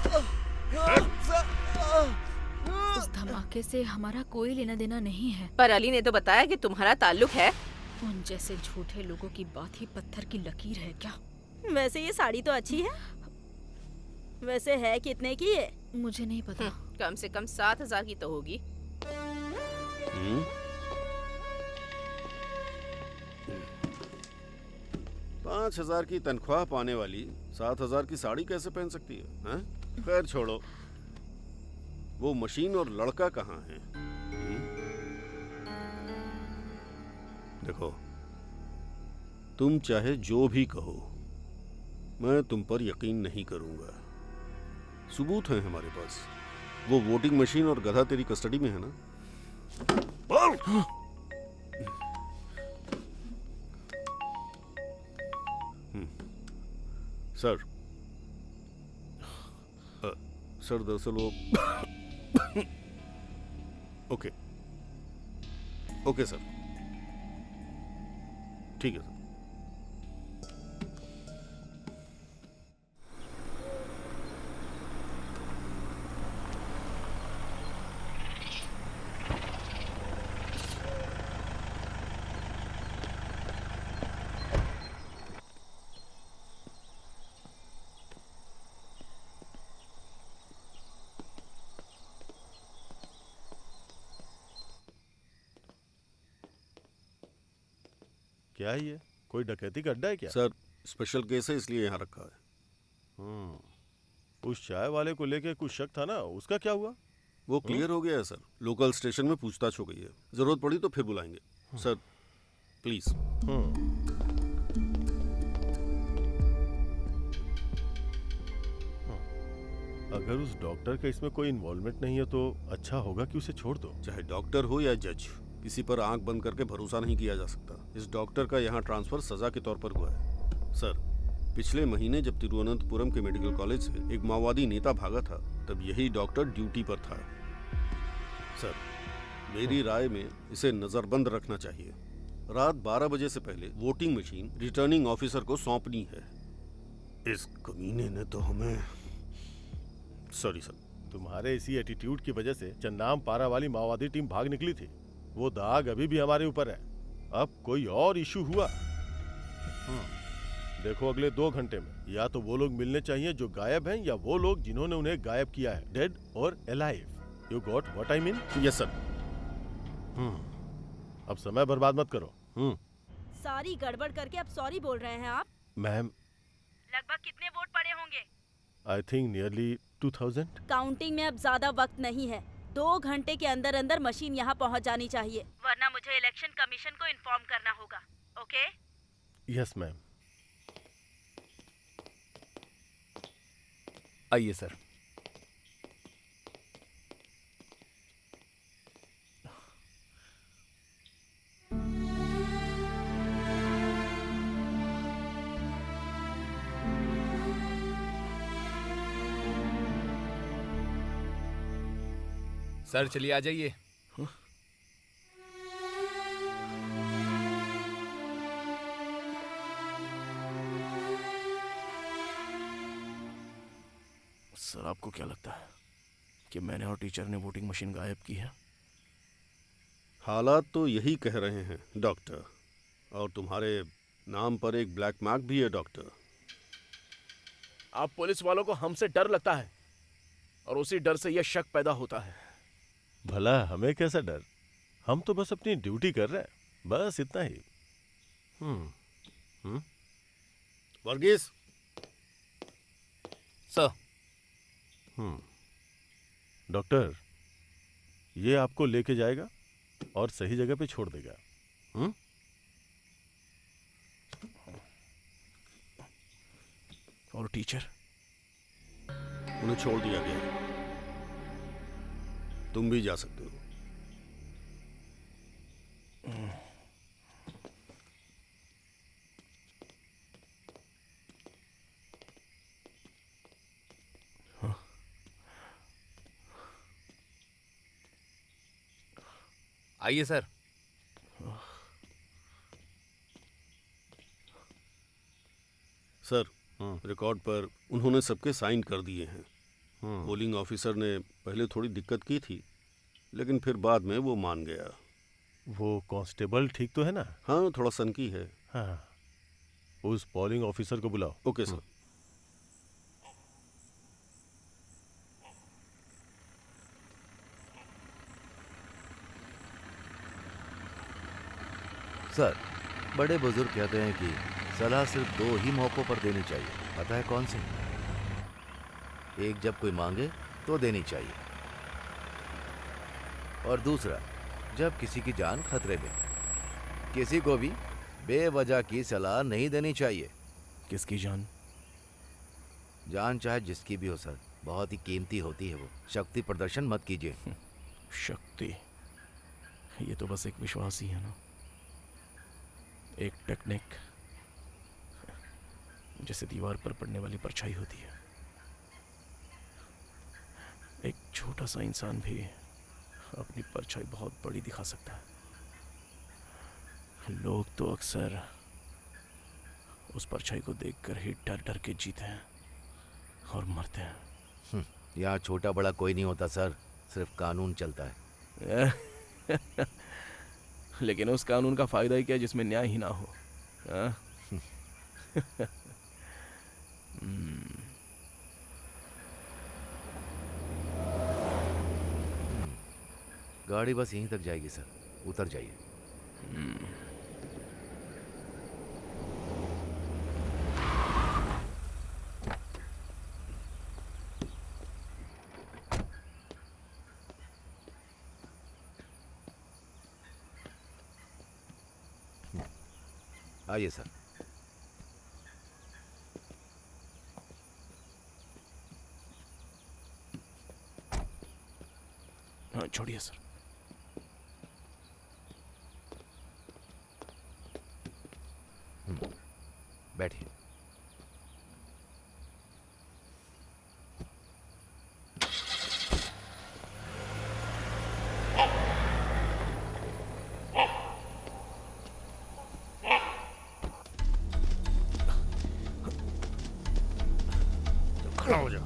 इस धमाके से हमारा कोई लेना देना नहीं है। पर अली ने तो बताया कि तुम्हारा ताल्लुक है। उन जैसे झूठे लोगों की बात ही पत्थर की लकीर है क्या? वैसे ये साड़ी तो अच्छी है। वैसे है कितने की है? मुझे नहीं पता। कम से कम 7,000 की तो होगी। 5,000 की तनख्वाह पाने वाली 7,000 की साड़ी कैसे पहन सकती है, हैं? खैर छोड़ो, वो मशीन और लड़का कहाँ है? देखो, तुम चाहे जो भी कहो, मैं तुम पर यकीन नहीं करूंगा। सबूत है हमारे पास। वो वोटिंग मशीन और गधा तेरी कस्टडी में है ना? बोल! सर, सर दरअसल वो ओके सर, ठीक है सर। क्या है ये? कोई डकैती का अड्डा है क्या? सर, स्पेशल केस है इसलिए यहाँ रखा है। उस चाय वाले को लेके कुछ शक था ना, उसका क्या हुआ? वो क्लियर हो गया है सर। लोकल स्टेशन में पूछताछ हो गई है। जरूरत पड़ी तो फिर बुलाएंगे। Sir please. अगर उस डॉक्टर का इसमें कोई इन्वॉल्वमेंट नहीं है तो अच्छा होगा कि उसे छोड़ दो। चाहे डॉक्टर हो या जज, किसी पर आंख बंद करके भरोसा नहीं किया जा सकता। इस डॉक्टर का यहाँ ट्रांसफर सजा के तौर पर हुआ है। सर, पिछले महीने जब तिरुवनंतपुरम के मेडिकल कॉलेज से एक माओवादी नेता भागा था, तब यही डॉक्टर ड्यूटी पर था। सर, मेरी राय में इसे नजरबंद रखना चाहिए। रात 12 बजे से पहले वोटिंग मशीन रिटर्निंग ऑफिसर को सौंपनी है। इस कमीने ने तो हमें... सॉरी सर। तुम्हारे इसी एटीट्यूड की वजह से चन्नाम पारा वाली माओवादी टीम भाग निकली थी। वो दाग अभी भी हमारे ऊपर है। अब कोई और इशू हुआ, देखो अगले 2 घंटे में या तो वो लोग मिलने चाहिए जो गायब हैं, या वो लोग जिन्होंने उन्हें गायब किया है, डेड और alive. You got what I mean? Yes sir. अब समय बर्बाद मत करो। सारी गड़बड़ करके अब सॉरी बोल रहे हैं आप? मैम, लगभग कितने वोट पड़े होंगे? I think nearly 2000। काउंटिंग में अब ज्यादा वक्त नहीं है। 2 घंटे के अंदर अंदर मशीन यहाँ पहुँच जानी चाहिए, वरना मुझे इलेक्शन कमीशन को इन्फॉर्म करना होगा। ओके? Yes ma'am. आइए सर। सर चलिए आ जाइए। सर, आपको क्या लगता है कि मैंने और टीचर ने वोटिंग मशीन गायब की है? हालात तो यही कह रहे हैं डॉक्टर, और तुम्हारे नाम पर एक ब्लैक मार्क भी है डॉक्टर। आप पुलिस वालों को हमसे डर लगता है और उसी डर से यह शक पैदा होता है। भला हमें कैसा डर? हम तो बस अपनी ड्यूटी कर रहे हैं, बस इतना ही। वर्गीस। सर। डॉक्टर, ये आपको लेके जाएगा और सही जगह पे छोड़ देगा। और टीचर? उन्हें छोड़ दिया गया। तुम भी जा सकते हो। आइए सर। सर, रिकॉर्ड पर उन्होंने सबके साइन कर दिए हैं। पोलिंग ऑफिसर ने पहले थोड़ी दिक्कत की थी, लेकिन फिर बाद में वो मान गया। वो कांस्टेबल ठीक तो है ना? हाँ, थोड़ा सनकी है। हाँ, उस पोलिंग ऑफिसर को बुलाओ। Okay sir. सर, बड़े बुजुर्ग कहते हैं कि सलाह सिर्फ 2 ही मौकों पर देनी चाहिए। पता है कौन से? एक जब कोई मांगे तो देनी चाहिए, और दूसरा जब किसी की जान खतरे में। किसी को भी बेवजह की सलाह नहीं देनी चाहिए। किसकी जान? जान चाहे जिसकी भी हो सर, बहुत ही कीमती होती है वो। शक्ति प्रदर्शन मत कीजिए। शक्ति? ये तो बस एक विश्वास ही है ना, एक टेक्निक, जैसे दीवार पर पड़ने वाली परछाई होती है। एक छोटा सा इंसान भी अपनी परछाई बहुत बड़ी दिखा सकता है। लोग तो अक्सर उस परछाई को देखकर ही डर डर के जीते हैं और मरते हैं। यहाँ छोटा बड़ा कोई नहीं होता सर, सिर्फ कानून चलता है। लेकिन उस कानून का फायदा ही क्या जिसमें न्याय ही ना हो? गाड़ी बस यहीं तक जाएगी सर, उतर जाइए। आइए सर। हाँ, छोड़िए सर। बैठिए। खड़ा हो जा।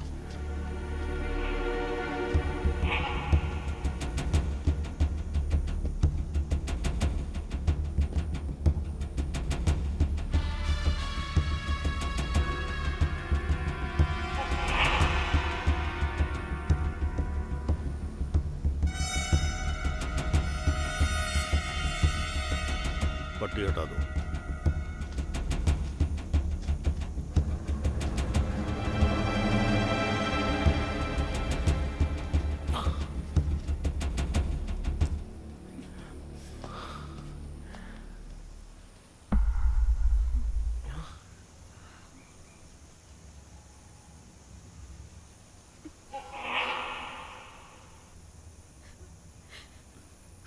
पट्टी हटा दो।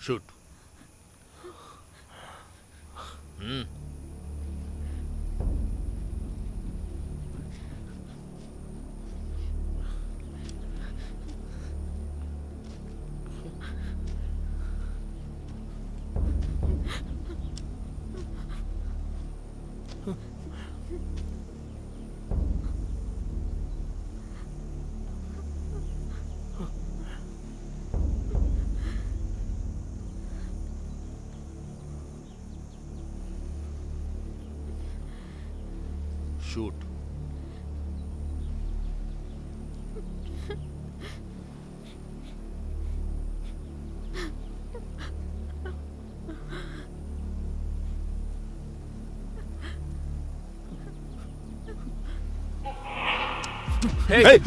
शूट। शूट।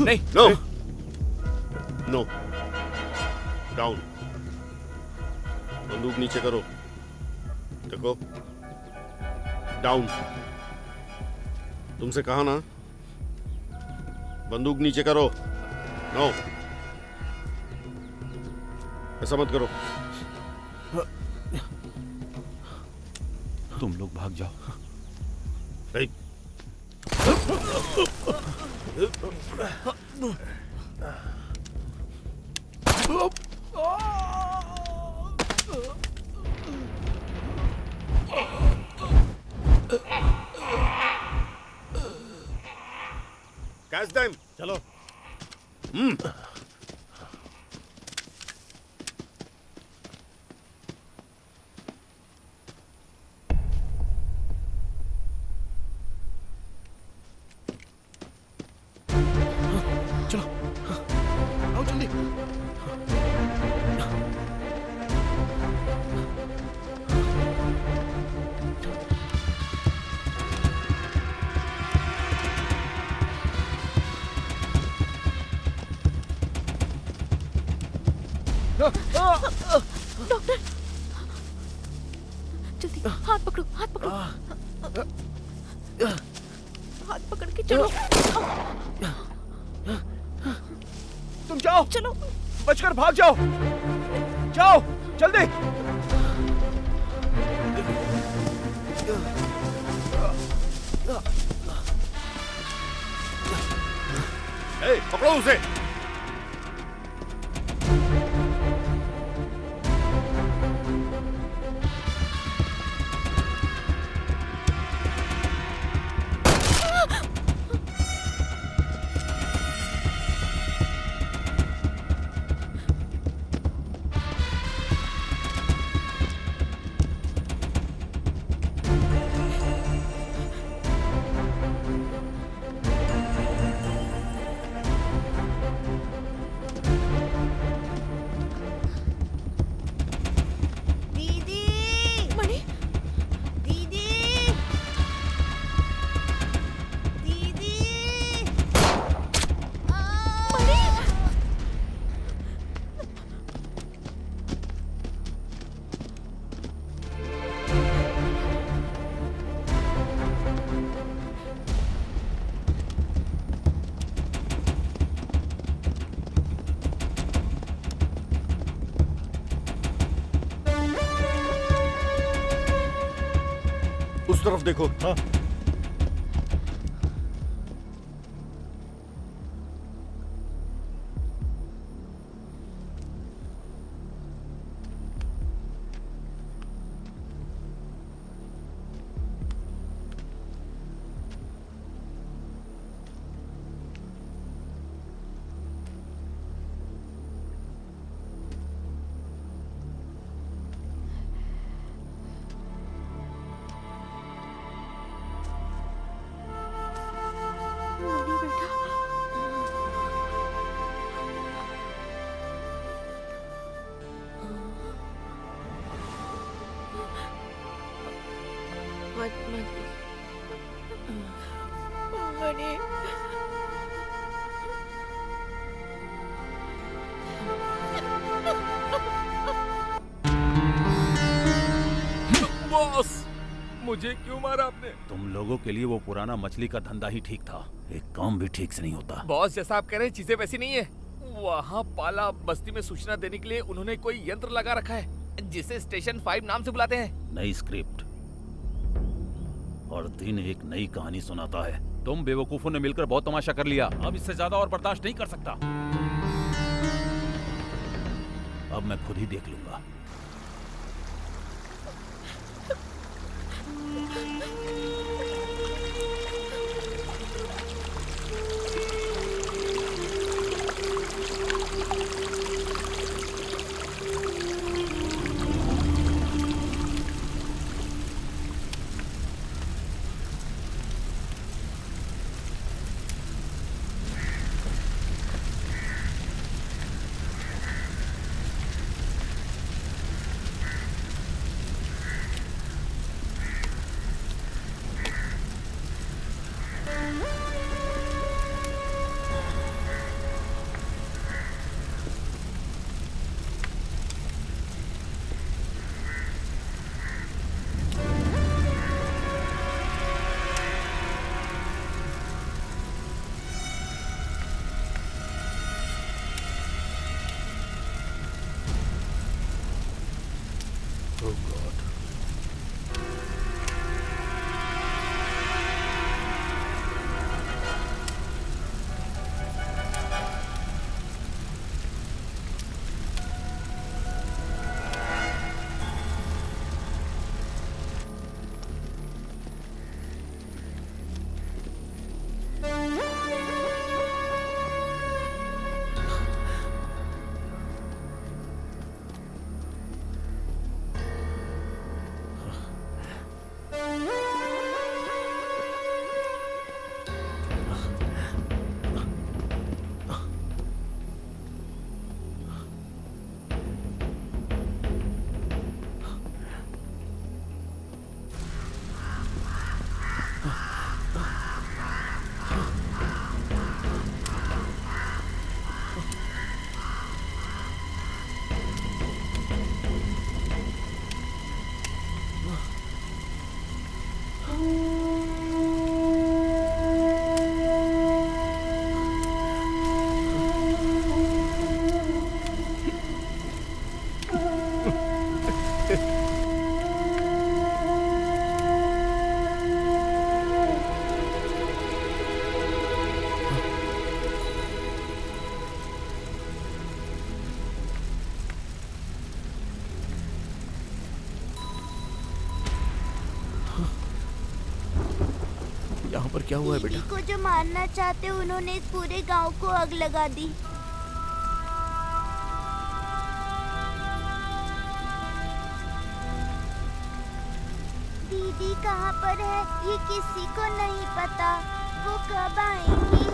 नहीं, नो नो, डाउन। बंदूक नीचे करो। देखो, डाउन। तुमसे कहा ना बंदूक नीचे करो। नो, ऐसा मत करो। तुम लोग भाग जाओ। नहीं। Catch time. चलो। चलो, आओ जल्दी। डॉक्टर, जल्दी हाथ पकड़ो, हाथ पकड़ो। हाथ पकड़ के चलो। तुम जाओ, चलो, बचकर भाग जाओ। जाओ जल्दी। ए, पकड़ो उसे। दीदी, मणि, दीदी, दीदी। उस तरफ देखो। हाँ। मणि बेटा, मणि, बॉस, मुझे क्यों मारा आपने? तुम लोगों के लिए वो पुराना मछली का धंधा ही ठीक था। एक काम भी ठीक से नहीं होता। बॉस, जैसा आप कह रहे हैं चीजें वैसी नहीं है। वहाँ पाला बस्ती में सूचना देने के लिए उन्होंने कोई यंत्र लगा रखा है जिसे स्टेशन 5 नाम से बुलाते हैं। नई स्क्रिप्ट और दिन एक नई कहानी सुनाता है। तुम बेवकूफों ने मिलकर बहुत तमाशा कर लिया। अब इससे ज्यादा और बर्दाश्त नहीं कर सकता। अब मैं खुद ही देख लूंगा। पर क्या हुआ है बेटा? दीदी को जो मारना चाहते उन्होंने इस पूरे गांव को आग लगा दी। दीदी कहाँ पर है ये किसी को नहीं पता। वो कब आएंगी?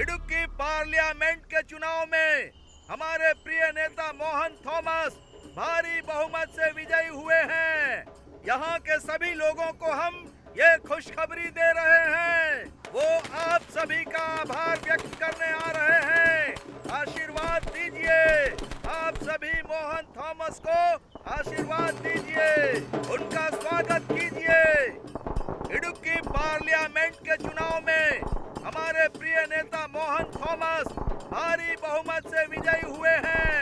इडुक्की पार्लियामेंट के चुनाव में हमारे प्रिय नेता मोहन थॉमस भारी बहुमत से विजयी हुए हैं। यहाँ के सभी लोगों को हम ये खुशखबरी दे रहे हैं। वो आप सभी का आभार व्यक्त करने आ रहे हैं। आशीर्वाद दीजिए। आप सभी मोहन थॉमस को आशीर्वाद दीजिए, उनका स्वागत कीजिए। इडुक्की पार्लियामेंट के चुनाव में हमारे प्रिय नेता मोहन थॉमस भारी बहुमत से विजयी हुए हैं।